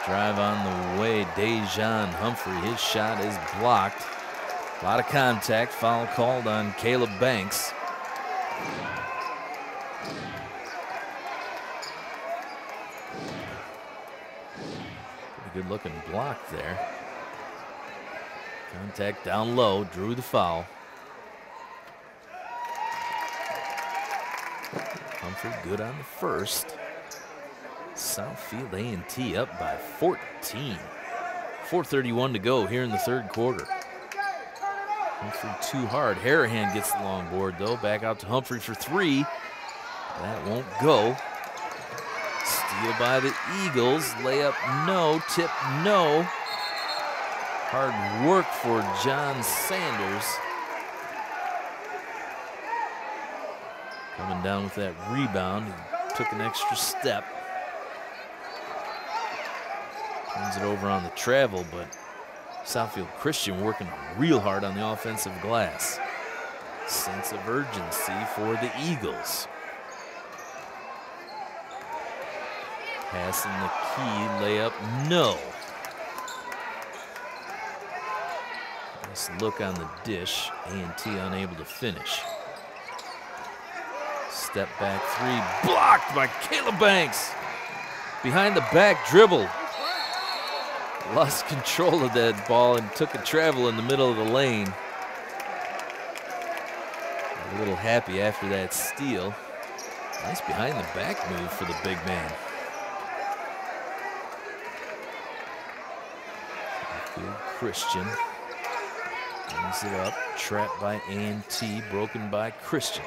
Drive on the way. Dejan Humphrey, his shot is blocked. A lot of contact. Foul called on Caleb Banks. Pretty good looking block there. Contact down low, drew the foul. Humphrey good on the first. Southfield A&T up by 14. 4:31 to go here in the third quarter. Humphrey too hard. Harahan gets the long board though. Back out to Humphrey for three. That won't go. Steal by the Eagles. Layup no. Tip no. Hard work for John Sanders. Coming down with that rebound. He took an extra step. Turns it over on the travel, but Southfield Christian working real hard on the offensive glass. Sense of urgency for the Eagles. Passing the key, layup, no. Nice look on the dish, A&T unable to finish. Step back three, blocked by Caleb Banks. Behind the back dribble. Lost control of that ball and took a travel in the middle of the lane. A little happy after that steal. Nice behind the back move for the big man. Southfield Christian brings it up, trapped by A&T, broken by Christian.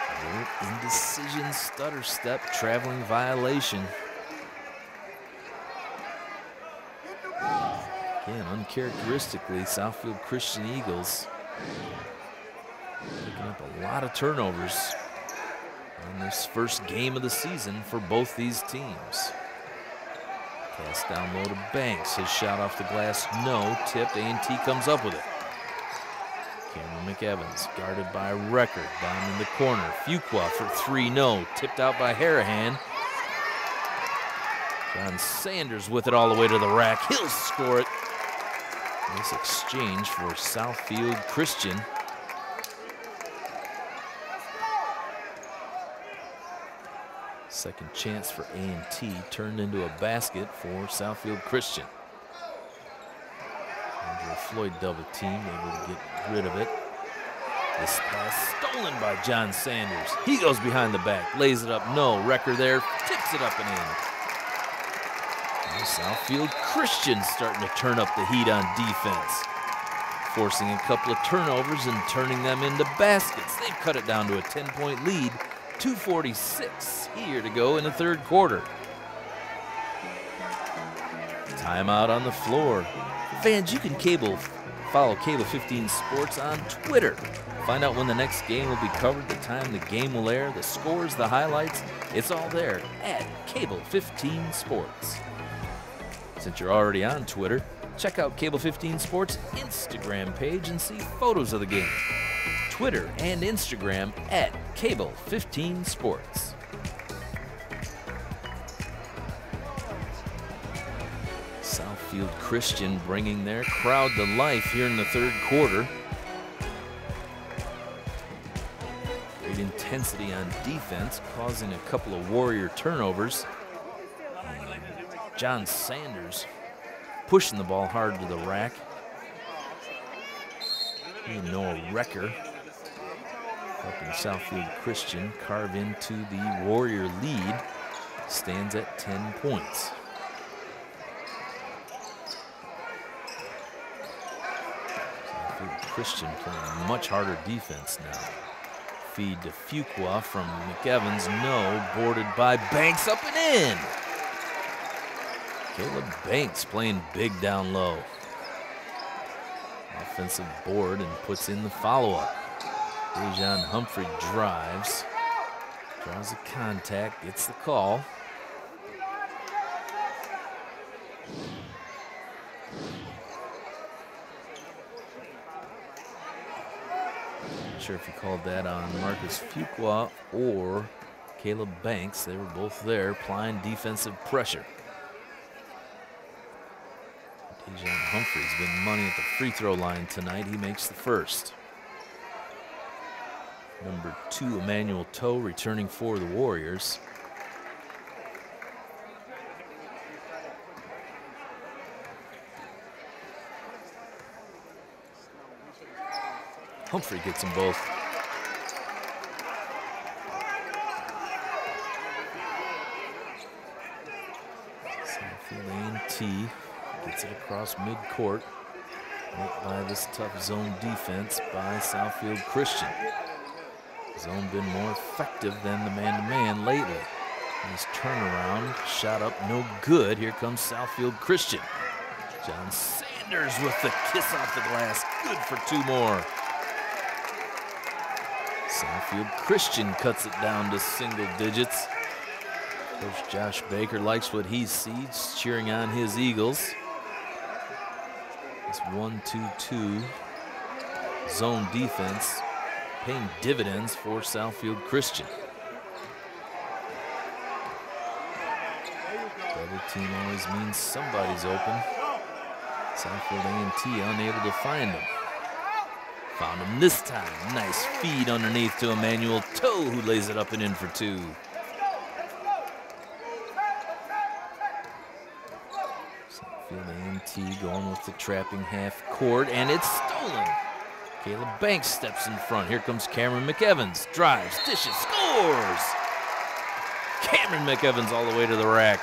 A little indecision, stutter step, traveling violation. Again, uncharacteristically, Southfield Christian Eagles picking up a lot of turnovers on this first game of the season for both these teams. Pass down low to Banks. His shot off the glass, no. Tipped, A&T comes up with it. Cameron McEvans guarded by Record down in the corner. Fuqua for three, no. Tipped out by Harahan. John Sanders with it all the way to the rack. He'll score it. Nice exchange for Southfield Christian. Second chance for A&T turned into a basket for Southfield Christian. Andrew Floyd double team, able to get rid of it. This pass stolen by John Sanders. He goes behind the back, lays it up, no. Wrecker there, tips it up and in. And Southfield Christian starting to turn up the heat on defense. Forcing a couple of turnovers and turning them into baskets. They've cut it down to a 10-point lead. 2:46 here to go in the third quarter. Timeout on the floor. Fans, you can follow Cable 15 Sports on Twitter. Find out when the next game will be covered, the time the game will air, the scores, the highlights. It's all there at Cable 15 Sports. Since you're already on Twitter, check out Cable 15 Sports Instagram page and see photos of the game. Twitter and Instagram at Cable 15 Sports. Southfield Christian bringing their crowd to life here in the third quarter. Great intensity on defense, causing a couple of Warrior turnovers. And John Sanders pushing the ball hard to the rack. Noah Wrecker helping Southfield Christian carve into the Warrior lead. Stands at 10 points. Southfield Christian playing much harder defense now. Feed to Fuqua from McEvans, no. Boarded by Banks, up and in. Caleb Banks playing big down low. Offensive board and puts in the follow-up. Dejan Humphrey drives, draws a contact, gets the call. Not sure if he called that on Marcus Fuqua or Caleb Banks. They were both there applying defensive pressure. Dejan Humphrey's been money at the free throw line tonight. He makes the first. Number 2, Emmanuel Toe, returning for the Warriors. Humphrey gets them both. Southfield A&T gets it across midcourt. Met by this tough zone defense by Southfield Christian. Zone been more effective than the man-to-man lately. Nice turnaround, shot up, no good. Here comes Southfield Christian. John Sanders with the kiss off the glass, good for 2 more. Southfield Christian cuts it down to single digits. Coach Josh Baker likes what he sees, cheering on his Eagles. This 1-2-2 zone defense paying dividends for Southfield Christian. Double team always means somebody's open. Southfield A&T unable to find him. Found him this time. Nice feed underneath to Emmanuel Toe, who lays it up and in for 2. Southfield A&T going with the trapping half court, and it's stolen. Caleb Banks steps in front. Here comes Cameron McEvans. Drives, dishes, scores! Cameron McEvans all the way to the rack.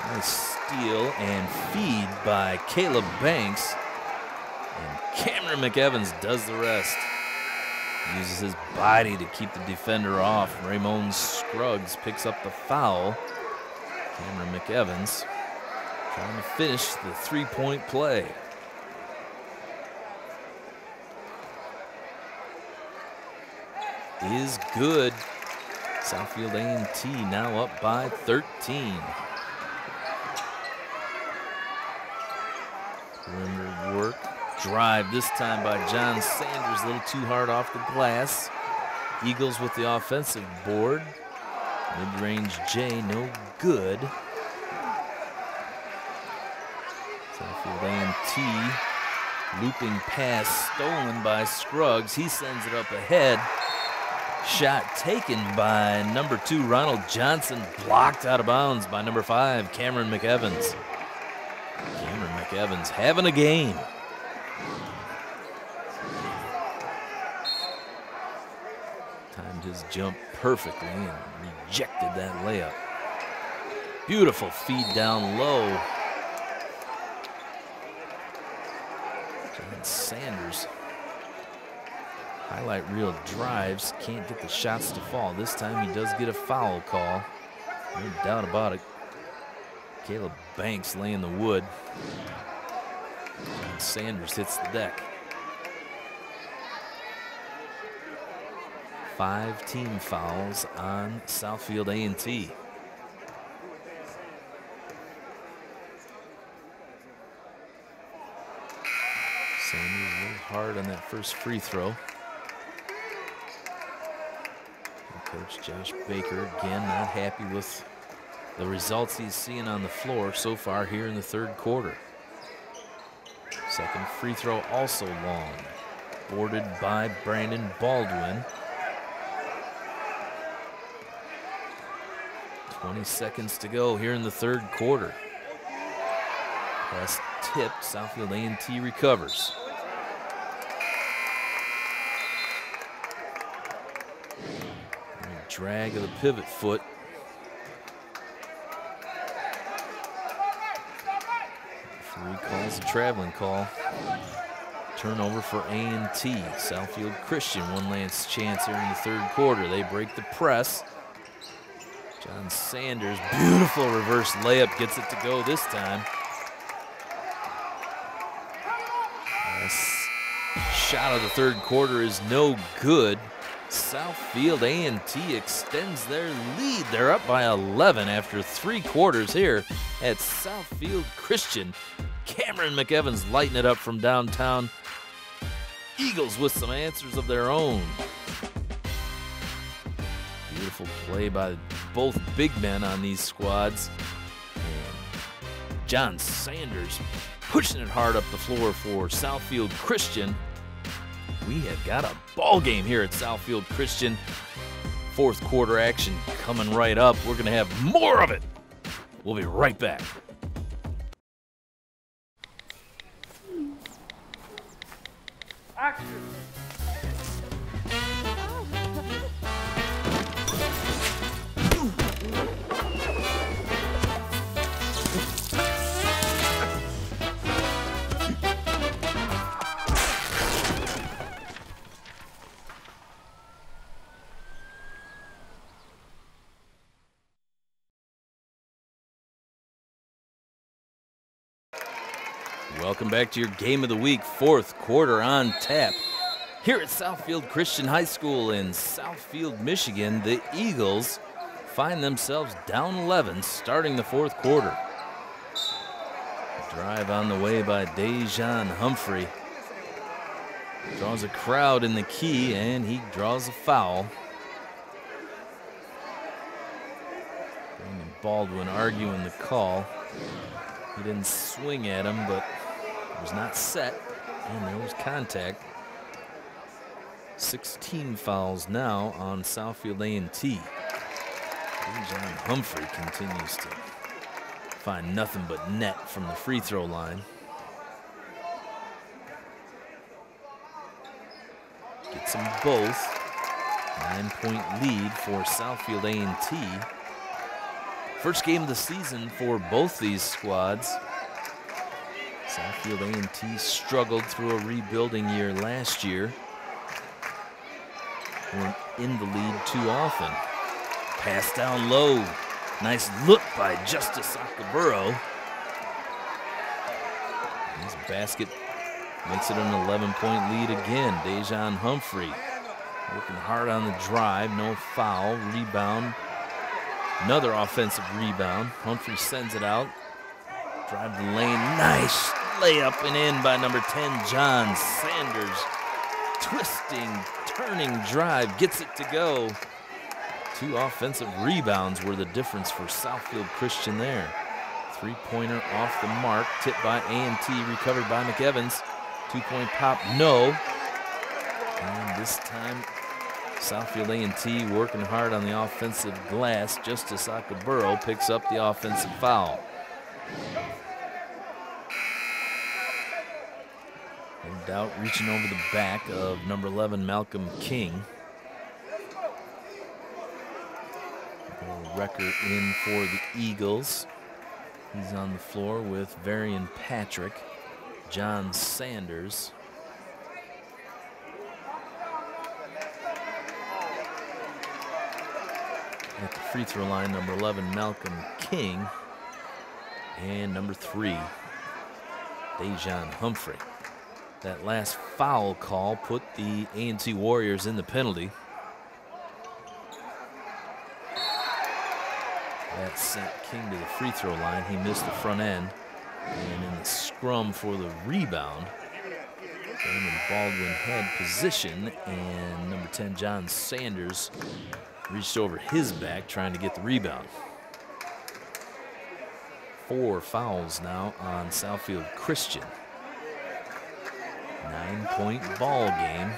Nice steal and feed by Caleb Banks. And Cameron McEvans does the rest. Uses his body to keep the defender off. Ramon Scruggs picks up the foul. Cameron McEvans trying to finish the 3-point play. Is good. Southfield A&T now up by 13. Perimeter work. Drive this time by John Sanders, a little too hard off the glass. Eagles with the offensive board. Mid-range J, no good. Southfield A&T looping pass stolen by Scruggs. He sends it up ahead. Shot taken by number 2, Ronald Johnson, blocked out of bounds by number 5, Cameron McEvans. Cameron McEvans having a game. Timed his jump perfectly and rejected that layup. Beautiful feed down low. John Sanders. Highlight reel drives, can't get the shots to fall. This time he does get a foul call. No doubt about it. Caleb Banks laying the wood. And Sanders hits the deck. 5 team fouls on Southfield A&T. Sanders a little hard on that first free throw. Coach Josh Baker, again, not happy with the results he's seeing on the floor so far here in the 3rd quarter. Second free throw also long, boarded by Brandon Baldwin. 20 seconds to go here in the 3rd quarter. Pass tipped, Southfield A&T recovers. Drag of the pivot foot. Referee calls a traveling call. Turnover for A&T. Southfield Christian, one last chance here in the 3rd quarter. They break the press. John Sanders, beautiful reverse layup, gets it to go this time. Last shot of the 3rd quarter is no good. Southfield A&T extends their lead. They're up by 11 after 3 quarters here at Southfield Christian. Cameron McEvans lighting it up from downtown. Eagles with some answers of their own. Beautiful play by both big men on these squads. And John Sanders pushing it hard up the floor for Southfield Christian. We have got a ball game here at Southfield Christian. Fourth quarter action coming right up. We're going to have more of it. We'll be right back. Action! Welcome back to your Game of the Week, fourth quarter on tap. Here at Southfield Christian High School in Southfield, Michigan, the Eagles find themselves down 11 starting the fourth quarter. Drive on the way by Dejan Humphrey. Draws a crowd in the key, and he draws a foul. Brandon Baldwin arguing the call. He didn't swing at him, but it was not set, and there was contact. 16 fouls now on Southfield A&T. Dejan Humphrey continues to find nothing but net from the free throw line. Gets them both. 9-point lead for Southfield A&T. First game of the season for both these squads. Southfield A&T struggled through a rebuilding year last year. Weren't in the lead too often. Pass down low. Nice look by Justice Akaburo. His basket makes it an 11-point lead again. Dejan Humphrey working hard on the drive. No foul. Rebound. Another offensive rebound. Humphrey sends it out. Drive the lane. Nice layup and in by number 10, John Sanders. Twisting, turning drive. Gets it to go. 2 offensive rebounds were the difference for Southfield Christian there. 3-pointer off the mark. Tipped by A&T. Recovered by McEvans. 2-point pop. No. And this time, Southfield A&T working hard on the offensive glass. Justice Akaburo picks up the offensive foul. No doubt reaching over the back of number 11, Malcolm King. Record in for the Eagles. He's on the floor with Varian Patrick, John Sanders. At the free throw line, number 11, Malcolm King. And number 3, Dejan Humphrey. That last foul call put the A&T Warriors in the penalty. That sent King to the free throw line. He missed the front end. And in the scrum for the rebound, Brandon Baldwin had position, and number 10, John Sanders, reached over his back trying to get the rebound. 4 fouls now on Southfield Christian. 9-point ball game.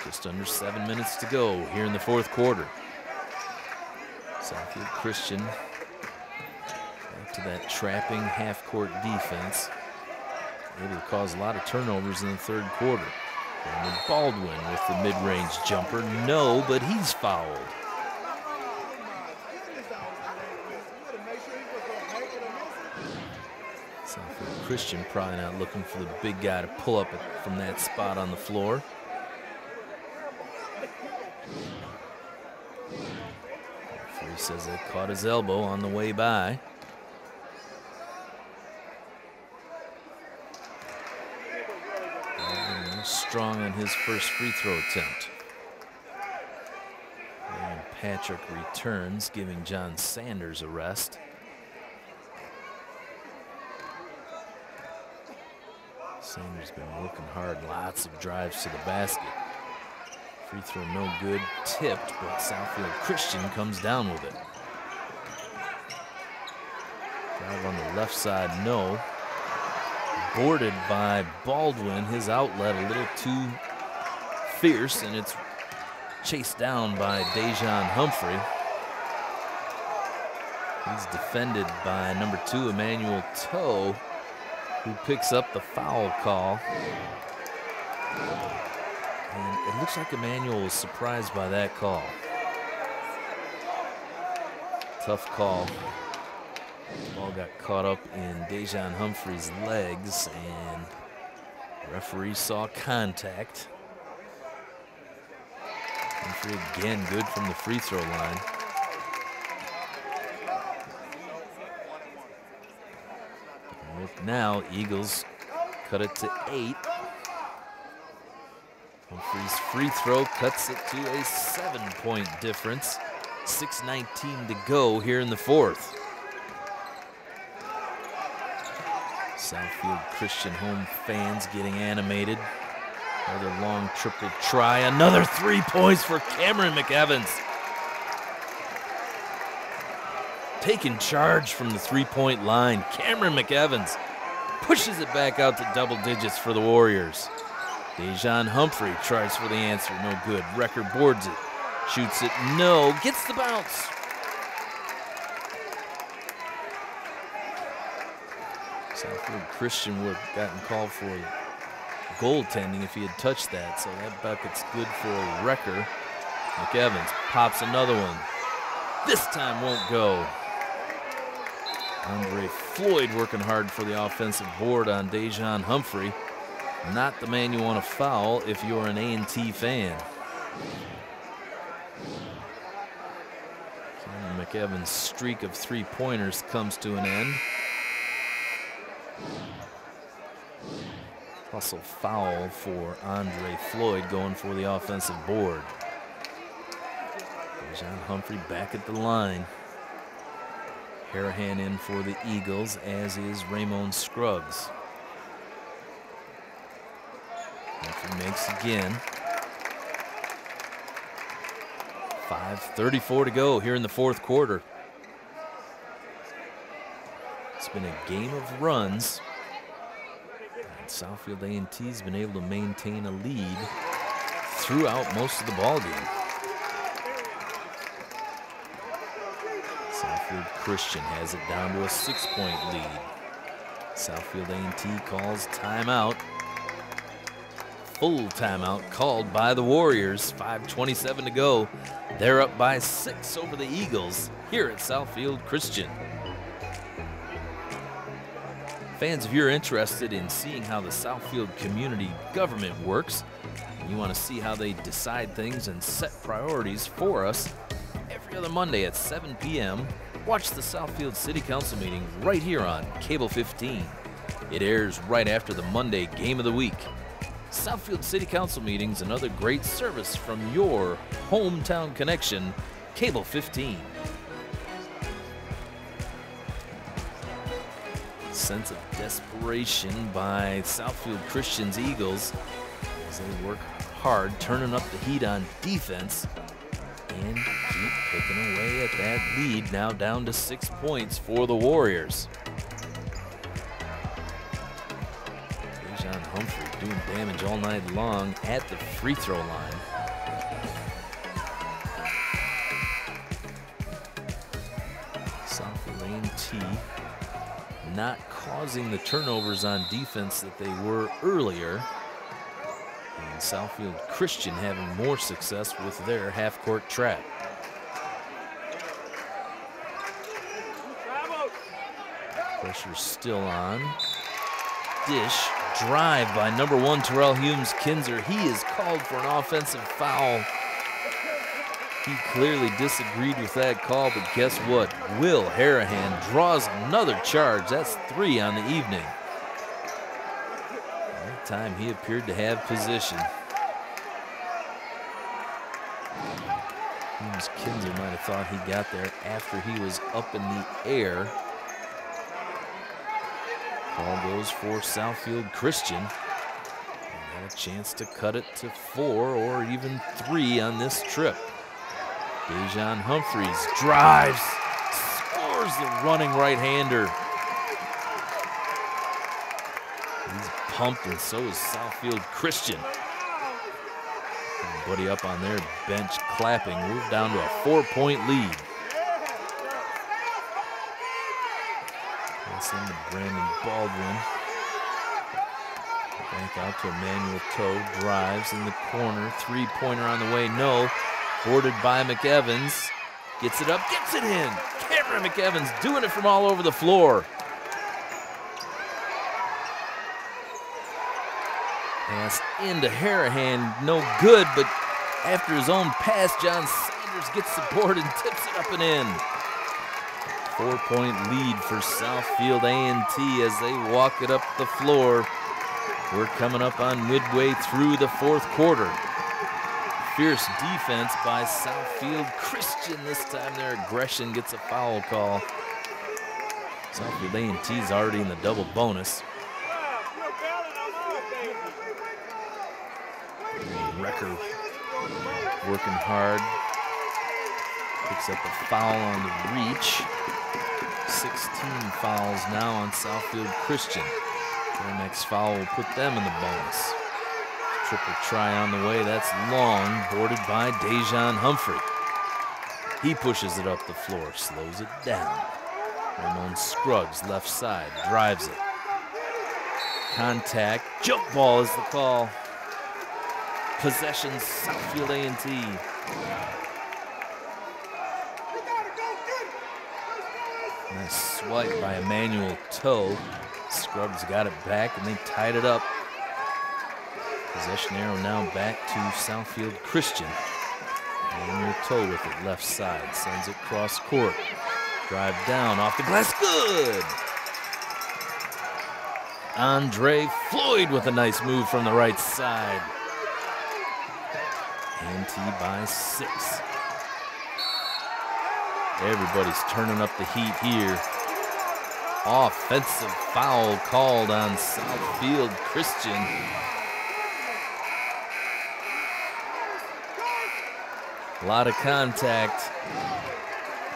Just under 7 minutes to go here in the fourth quarter. Southfield Christian back to that trapping half-court defense. Able to cause a lot of turnovers in the third quarter. Brandon Baldwin with the mid-range jumper. No, but he's fouled. Southfield Christian probably not looking for the big guy to pull up from that spot on the floor. Referee says they caught his elbow on the way by. Strong on his first free throw attempt. And Patrick returns, giving John Sanders a rest. Sanders been working hard, lots of drives to the basket. Free throw no good, tipped, but Southfield Christian comes down with it. Drive on the left side, no. Boarded by Baldwin, his outlet a little too fierce, and it's chased down by Dejan Humphrey. He's defended by number 2, Emmanuel Toe, who picks up the foul call. And it looks like Emmanuel was surprised by that call. Tough call. The ball got caught up in Dejan Humphrey's legs, and the referee saw contact. Humphrey again good from the free throw line. And look now, Eagles cut it to 8. Humphrey's free throw cuts it to a 7-point difference. 6:19 to go here in the fourth. Southfield Christian home fans getting animated. Another long triple try. Another 3 points for Cameron McEvans. Taking charge from the three-point line. Cameron McEvans pushes it back out to double digits for the Warriors. Dejan Humphrey tries for the answer, no good. Recker boards it, shoots it, no, gets the bounce. Southfield Christian would have gotten called for goaltending if he had touched that, so that bucket's good for Recker. McEvans pops another one. This time won't go. Andre Floyd working hard for the offensive board on Dejan Humphrey. Not the man you want to foul if you're an A&T fan. Cameron McEvans' streak of three-pointers comes to an end. Hustle foul for Andre Floyd going for the offensive board. Dejan Humphrey back at the line. Harahan in for the Eagles, as is Ramon Scruggs. Humphrey makes again. 5:34 to go here in the fourth quarter. It's been a game of runs. And Southfield A&T's been able to maintain a lead throughout most of the ballgame. Southfield Christian has it down to a 6-point lead. Southfield A&T calls timeout. Full timeout called by the Warriors. 5:27 to go. They're up by 6 over the Eagles here at Southfield Christian. Fans, if you're interested in seeing how the Southfield community government works, and you want to see how they decide things and set priorities for us, every other Monday at 7 p.m., watch the Southfield City Council meeting right here on Cable 15. It airs right after the Monday Game of the Week. Southfield City Council meetings, another great service from your hometown connection, Cable 15. Sense of desperation by Southfield Christian's Eagles as they work hard, turning up the heat on defense and keep picking away at that lead, now down to 6 points for the Warriors. Dejan Humphrey doing damage all night long at the free throw line. Southfield A&T not causing the turnovers on defense that they were earlier. And Southfield Christian having more success with their half-court trap. Pressure's still on. Dish, drive by number 1 Terrell Humes-Kinzer. He is called for an offensive foul. He clearly disagreed with that call, but guess what? Will Harahan draws another charge. That's 3 on the evening. That time he appeared to have position. Humes-Kinzer might have thought he got there after he was up in the air. Ball goes for Southfield Christian. And a chance to cut it to 4 or even 3 on this trip. Dejan Humphreys drives, scores the running right-hander. He's pumped, and so is Southfield Christian. Everybody up on their bench clapping. We're down to a 4-point lead. That's into Brandon Baldwin. Back out to Emmanuel Toe. Drives in the corner. 3-pointer on the way. No. Boarded by McEvans. Gets it up. Gets it in. Cameron McEvans doing it from all over the floor. Pass into Harahan, no good, but after his own pass, John Sanders gets the board and tips it up and in. 4-point lead for Southfield A&T as they walk it up the floor. We're coming up on midway through the 4th quarter. Fierce defense by Southfield Christian. This time their aggression gets a foul call. Southfield A&T is already in the double bonus. Recker working hard. Picks up a foul on the reach. 16 fouls now on Southfield Christian. Their next foul will put them in the bonus. Triple try on the way. That's long. Boarded by Dejan Humphrey. He pushes it up the floor. Slows it down. Ramon Scruggs, left side. Drives it. Contact. Jump ball is the call. Possession, Southfield A&T. Nice swipe by Emmanuel Toe. Scruggs got it back and they tied it up. Possession arrow now back to Southfield Christian. Emmanuel Toe with it left side. Sends it cross court. Drive down off the glass. Good! Andre Floyd with a nice move from the right side. A&T by 6. Everybody's turning up the heat here. Offensive foul called on Southfield Christian. A lot of contact.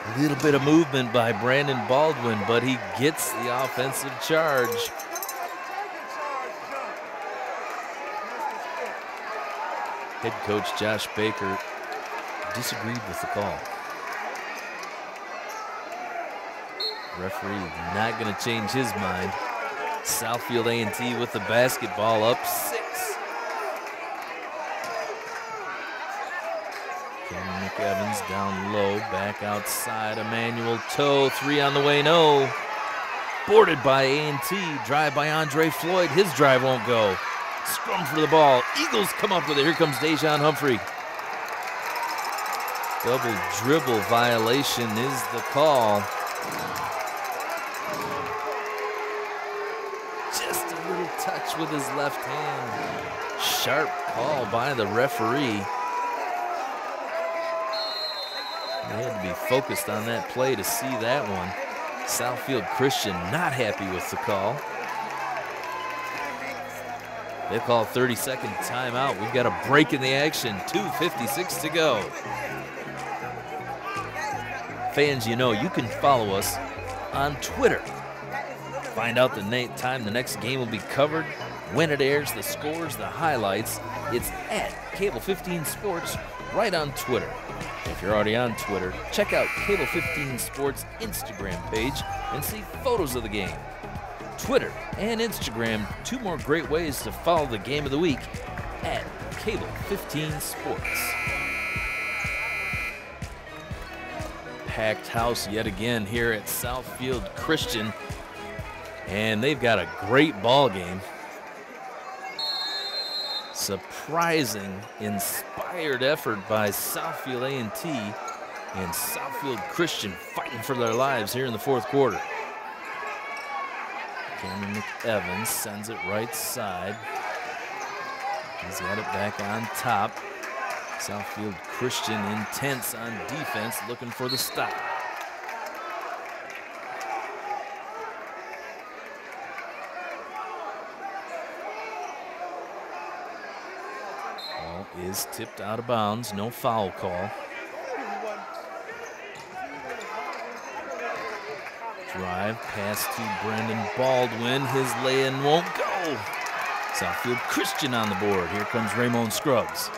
A little bit of movement by Brandon Baldwin, but he gets the offensive charge. Head coach Josh Baker disagreed with the call. Referee not going to change his mind. Southfield A&T with the basketball up 6. Cameron McEvans down low, back outside. Emmanuel Toe, 3 on the way, no. Boarded by A&T, drive by Andre Floyd. His drive won't go. Scrum for the ball. Eagles come up with it. Here comes Dejan Humphrey. Double dribble violation is the call. Just a little touch with his left hand. Sharp call by the referee. They had to be focused on that play to see that one. Southfield Christian not happy with the call. They call 30-second timeout. We've got a break in the action. 2:56 to go. Fans, you know, you can follow us on Twitter. Find out the time the next game will be covered, when it airs, the scores, the highlights. It's at Cable 15 Sports right on Twitter. If you're already on Twitter, check out Cable 15 Sports Instagram page and see photos of the game. Twitter and Instagram, 2 more great ways to follow the game of the week at Cable 15 Sports. Packed house yet again here at Southfield Christian, and they've got a great ball game. Surprising, inspired effort by Southfield A&T and Southfield Christian fighting for their lives here in the 4th quarter. Cameron McEvans sends it right side. He's got it back on top. Southfield Christian intense on defense, looking for the stop. Ball is tipped out of bounds, no foul call. Drive, pass to Brendan Baldwin. His lay-in won't go. Southfield Christian on the board. Here comes Ramon Scruggs.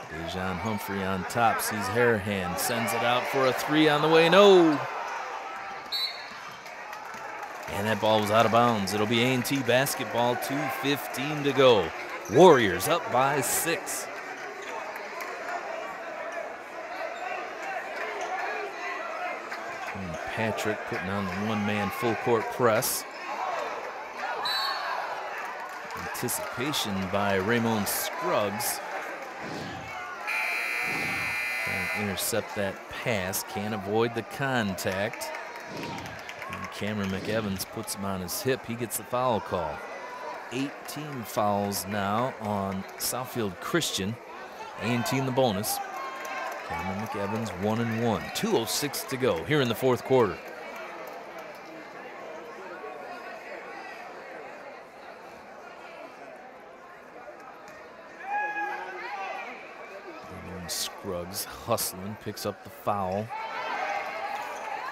Dejan Humphrey on top, sees Harahan, sends it out for a three on the way, no. And that ball was out of bounds. It'll be A&T basketball, 2:15 to go. Warriors up by 6. And Patrick putting on the one-man full-court press. Anticipation by Ramon Scruggs. Trying to intercept that pass, can't avoid the contact. And Cameron McEvans puts him on his hip. He gets the foul call. 18 fouls now on Southfield Christian. A&T in the bonus. Cameron McEvans 1-1. 2:06 to go here in the fourth quarter. Scruggs hustling, picks up the foul.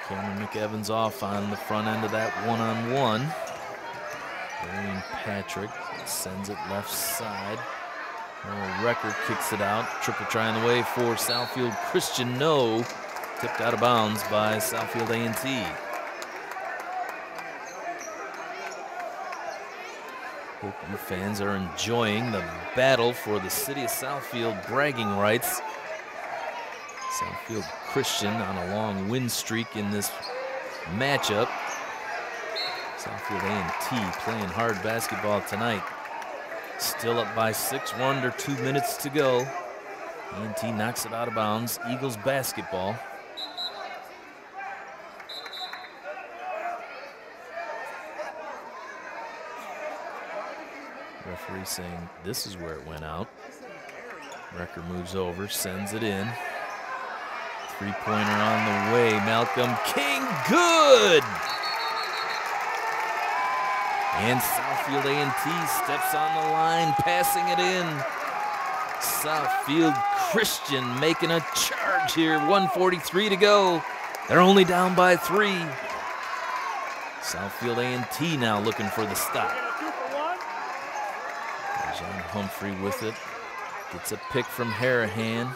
Cameron McEvans off on the front end of that one-on-one. Darian Patrick sends it left side. Record kicks it out. Triple try on the way for Southfield Christian. No. Tipped out of bounds by Southfield A&T. Hope you fans are enjoying the battle for the city of Southfield bragging rights. Southfield Christian on a long win streak in this matchup. Southfield A&T playing hard basketball tonight. Still up by 6, under 2 minutes to go. A&T knocks it out of bounds. Eagles basketball. Referee saying this is where it went out. Wrecker moves over, sends it in. Three-pointer on the way. Malcolm King, good! And Southfield A&T steps on the line, passing it in. Southfield Christian making a charge here. 1:43 to go. They're only down by 3. Southfield A&T now looking for the stop. John Humphrey with it. Gets a pick from Harahan.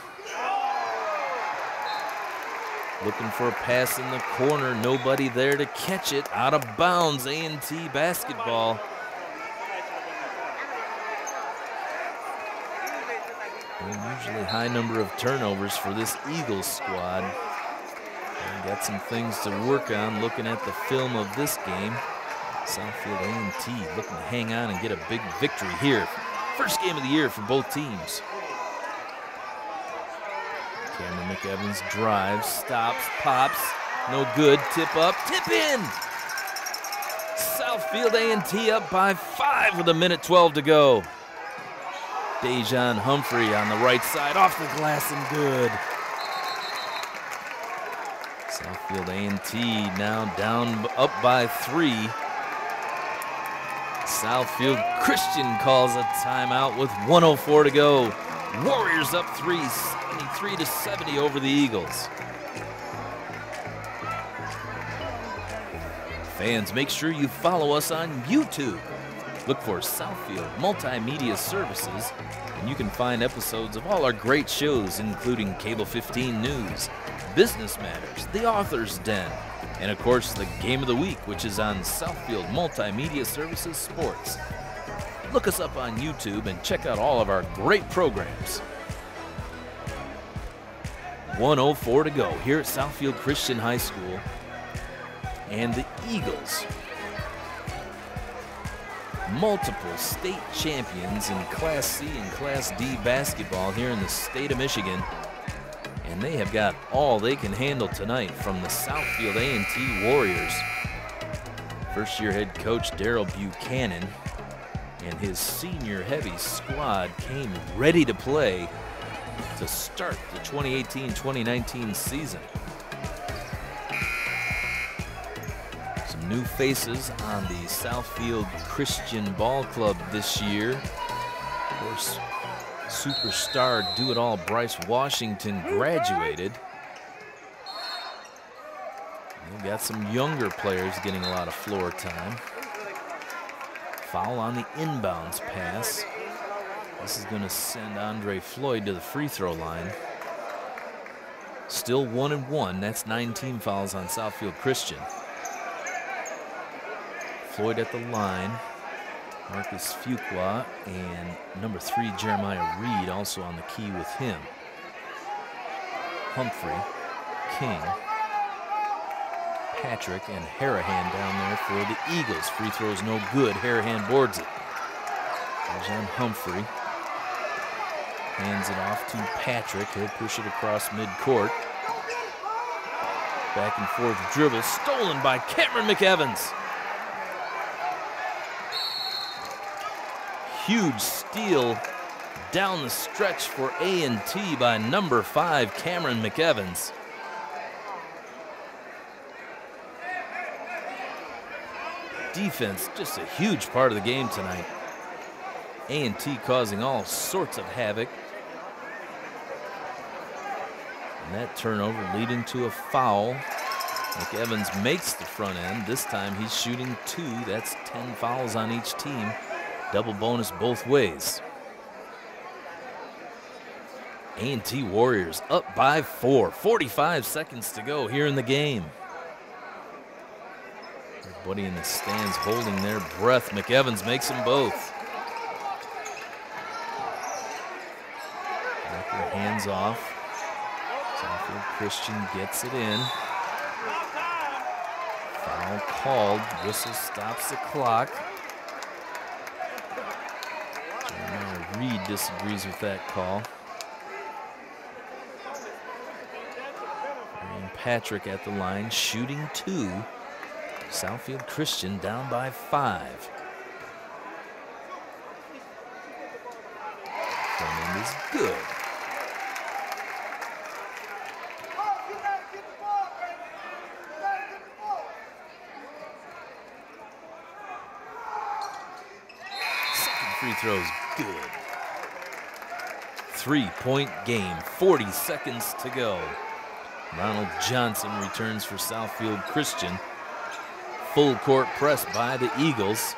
Looking for a pass in the corner. Nobody there to catch it. Out of bounds. A&T basketball. Unusually high number of turnovers for this Eagles squad. And got some things to work on looking at the film of this game. Southfield A&T looking to hang on and get a big victory here. First game of the year for both teams. Cameron McEvans drives, stops, pops, no good, tip up, tip in! Southfield A&T up by 5 with 1:12 to go. Dejan Humphrey on the right side, off the glass and good. Southfield A&T now down up by 3. Southfield Christian calls a timeout with 1:04 to go. Warriors up 3, 73-70 over the Eagles. Fans, make sure you follow us on YouTube. Look for Southfield Multimedia Services, and you can find episodes of all our great shows, including Cable 15 News, Business Matters, The Author's Den, and of course the Game of the Week, which is on Southfield Multimedia Services Sports. Look us up on YouTube and check out all of our great programs. 1:04 to go here at Southfield Christian High School. And the Eagles, multiple state champions in Class C and Class D basketball here in the state of Michigan. And they have got all they can handle tonight from the Southfield A&T Warriors. First-year head coach Daryl Buchanan and his senior heavy squad came ready to play to start the 2018-2019 season. Some new faces on the Southfield Christian Ball Club this year. Of course, superstar do-it-all Bryce Washington graduated. We've got some younger players getting a lot of floor time. Foul on the inbounds pass. This is going to send Andre Floyd to the free throw line. Still 1-1. That's 9 team fouls on Southfield Christian. Floyd at the line. Marcus Fuqua and number 3 Jeremiah Reed also on the key with him. Humphrey, King, Patrick, and Harahan down there for the Eagles. Free throws no good. Harahan boards it. There's on Humphrey. Hands it off to Patrick. He'll push it across midcourt. Back and forth dribble. Stolen by Cameron McEvans. Huge steal down the stretch for A&T by number 5, Cameron McEvans. Defense, just a huge part of the game tonight. A&T causing all sorts of havoc. And that turnover leading to a foul. McEvans makes the front end. This time he's shooting 2. That's 10 fouls on each team. Double bonus both ways. A&T Warriors up by 4. 45 seconds to go here in the game. Everybody in the stands holding their breath. McEvans makes them both. Hands off. Southfield Christian gets it in. Foul called. Whistle stops the clock. Jeremiah Reed disagrees with that call. And Patrick at the line shooting 2. Southfield Christian down by 5. Front end is good. Free throws good. 3-point game, 40 seconds to go. Ronald Johnson returns for Southfield Christian. Full court press by the Eagles.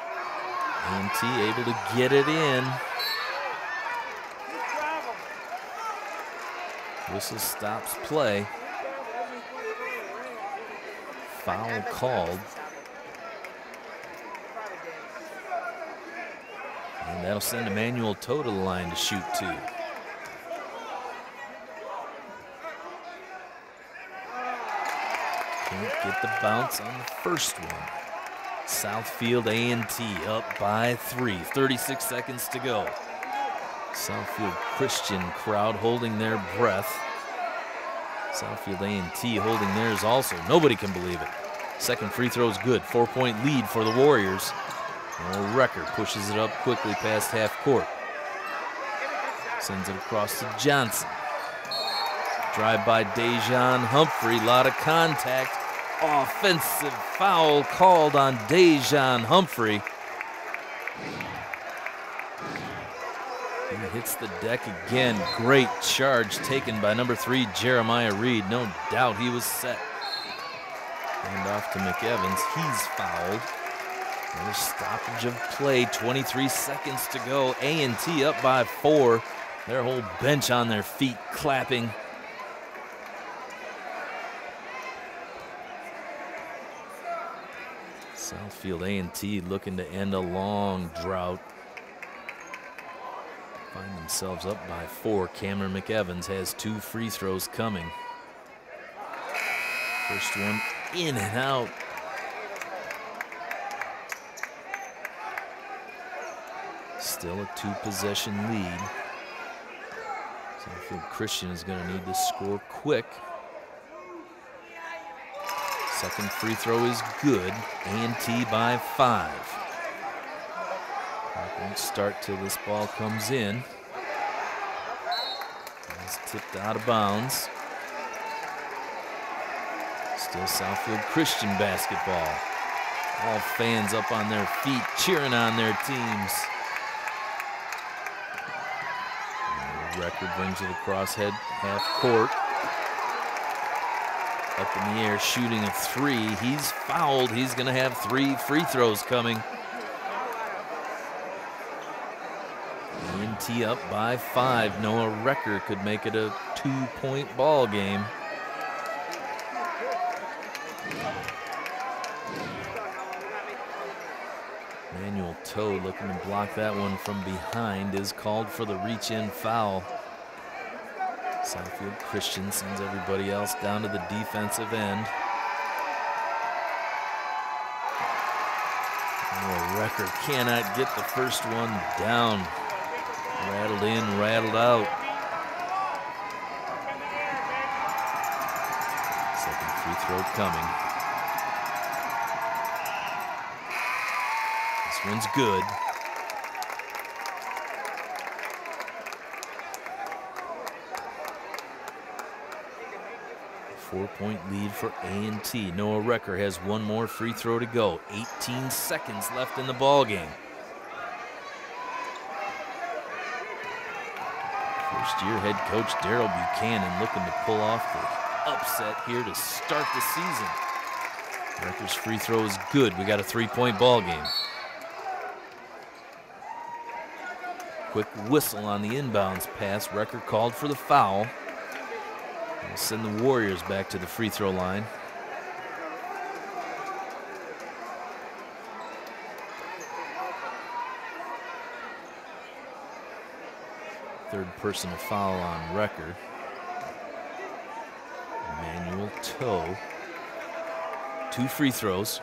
A&T able to get it in. Whistle stops play. Foul called. And that'll send Emmanuel Toe to the line to shoot 2. Can't get the bounce on the first one. Southfield A&T up by 3. 36 seconds to go. Southfield Christian crowd holding their breath. Southfield A&T holding theirs also. Nobody can believe it. Second free throw is good. 4-point lead for the Warriors. Recker pushes it up quickly past half court. Sends it across to Johnson. Drive by Dejan Humphrey. A lot of contact. Offensive foul called on Dejan Humphrey. He hits the deck again. Great charge taken by number 3, Jeremiah Reed. No doubt he was set. Hand off to McEvans. He's fouled. Another stoppage of play. 23 seconds to go. A&T up by 4. Their whole bench on their feet clapping. Southfield A&T looking to end a long drought. Find themselves up by 4. Cameron McEvans has 2 free throws coming. First one in and out. Still a 2-possession lead. Southfield Christian is going to need to score quick. Second free throw is good. A&T by 5. Won't start till this ball comes in. It's tipped out of bounds. Still Southfield Christian basketball. All fans up on their feet cheering on their teams. Record brings it across half court. Up in the air, shooting a three. He's fouled. He's going to have 3 free throws coming. A&T up by 5. Noah Recker could make it a 2-point ball game. Manuel Toe looking to block that one from behind is called for the reach-in foul. Southfield Christian sends everybody else down to the defensive end. Recker cannot get the first one down. Rattled in, rattled out. Second free throw coming. This one's good. Four-point lead for A&T. Noah Recker has one more free throw to go. 18 seconds left in the ball game. First-year head coach Daryl Buchanan looking to pull off the upset here to start the season. Recker's free throw is good. We got a 3-point ball game. Quick whistle on the inbounds pass. Recker called for the foul. We'll send the Warriors back to the free throw line. Third personal foul on Recker. Manuel Toe. 2 free throws.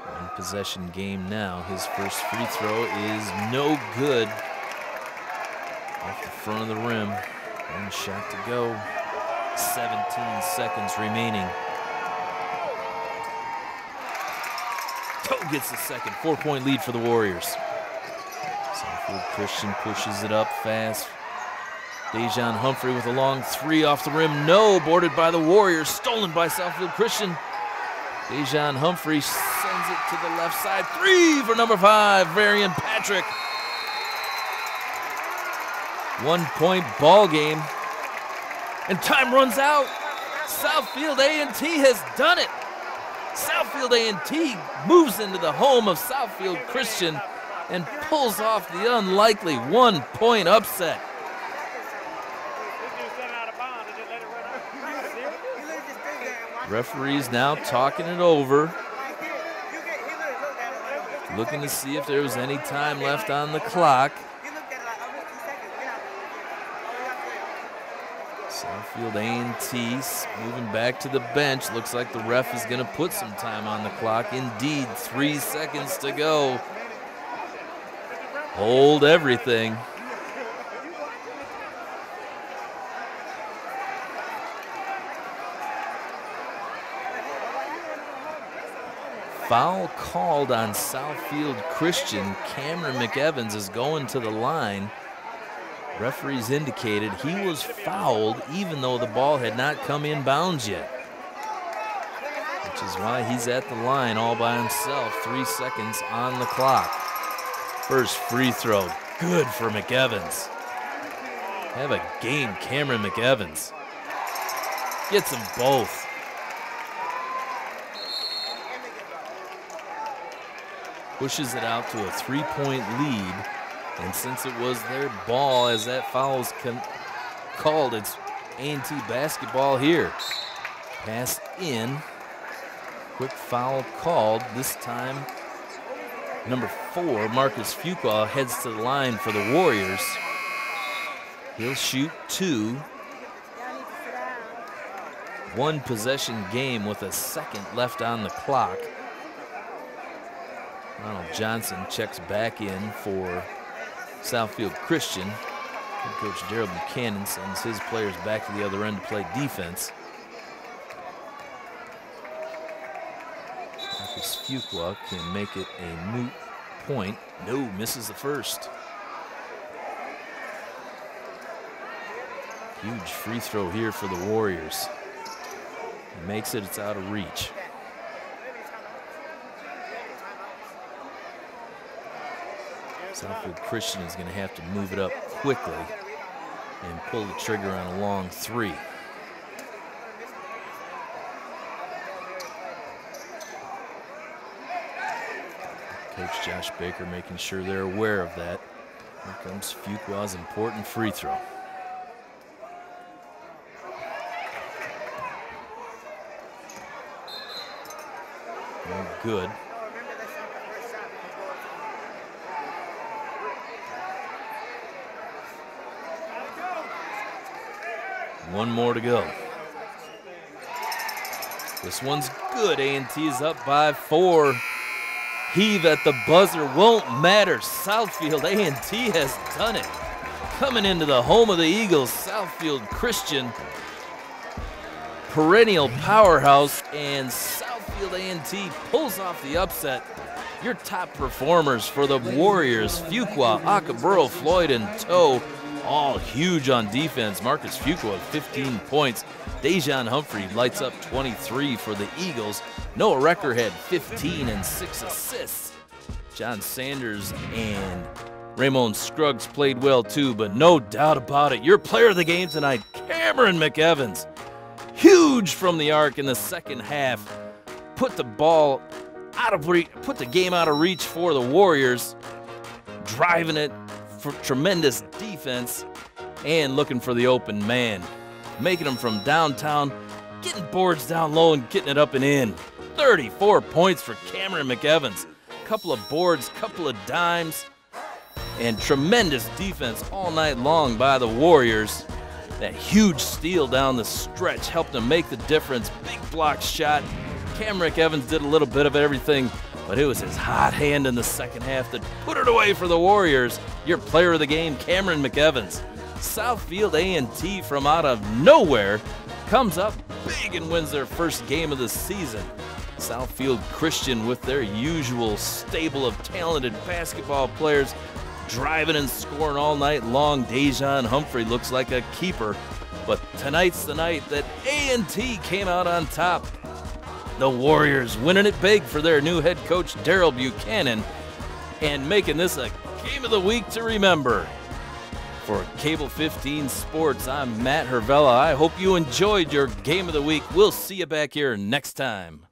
One possession game now. His first free throw is no good. Off the front of the rim. One shot to go. 17 seconds remaining. Toe gets the second. 4-point lead for the Warriors. Southfield Christian pushes it up fast. Dejan Humphrey with a long 3 off the rim. No, boarded by the Warriors. Stolen by Southfield Christian. Dejan Humphrey sends it to the left side. 3 for number 5, Varian Patrick. 1-point ball game. And time runs out. Southfield A&T has done it. Southfield A&T moves into the home of Southfield Christian and pulls off the unlikely 1-point upset. Referees now talking it over. Looking to see if there was any time left on the clock. Southfield A&T moving back to the bench. Looks like the ref is going to put some time on the clock. Indeed, 3 seconds to go. Hold everything. Foul called on Southfield Christian. Cameron McEvans is going to the line. Referees indicated he was fouled even though the ball had not come in bounds yet. Which is why he's at the line all by himself. 3 seconds on the clock. First free throw, good for McEvans. Have a game, Cameron McEvans. Gets them both. Pushes it out to a 3-point lead. And since it was their ball, as that foul is called, it's A&T basketball here. Pass in. Quick foul called. This time, number 4, Marcus Fuqua, heads to the line for the Warriors. He'll shoot 2. 1 possession game with a second left on the clock. Ronald Johnson checks back in for Southfield Christian. Head coach Daryl Buchanan sends his players back to the other end to play defense. Marcus Fuqua can make it a moot point. No, misses the first. Huge free throw here for the Warriors. He makes it, it's out of reach. Southfield Christian is going to have to move it up quickly and pull the trigger on a long three. Coach Josh Baker making sure they're aware of that. Here comes Fuqua's important free throw. No good. One more to go. This one's good. A&T is up by 4. Heave at the buzzer won't matter. Southfield A&T has done it. Coming into the home of the Eagles, Southfield Christian, perennial powerhouse, and Southfield A&T pulls off the upset. Your top performers for the Warriors, Fuqua, Acaburo, Floyd, and Toe, all huge on defense. Marcus Fuqua, 15 points. Dejan Humphrey lights up 23 for the Eagles. Noah Recker had 15 and 6 assists. John Sanders and Raymond Scruggs played well too, but no doubt about it, your player of the game tonight, Cameron McEvans. Huge from the arc in the second half. Put the ball out of reach, put the game out of reach for the Warriors. Driving it for tremendous defense and looking for the open man. Making them from downtown, getting boards down low and getting it up and in. 34 points for Cameron McEvans. Couple of boards, couple of dimes, and tremendous defense all night long by the Warriors. That huge steal down the stretch helped them make the difference. Big block shot. Cameron McEvans did a little bit of everything, but it was his hot hand in the second half that put it away for the Warriors. Your player of the game, Cameron McEvans. Southfield A&T from out of nowhere comes up big and wins their first game of the season. Southfield Christian, with their usual stable of talented basketball players, driving and scoring all night long. Dejan Humphrey looks like a keeper, but tonight's the night that A&T came out on top. The Warriors winning it big for their new head coach, Daryl Buchanan, and making this a game of the week to remember. For Cable 15 Sports, I'm Matt Hervella. I hope you enjoyed your game of the week. We'll see you back here next time.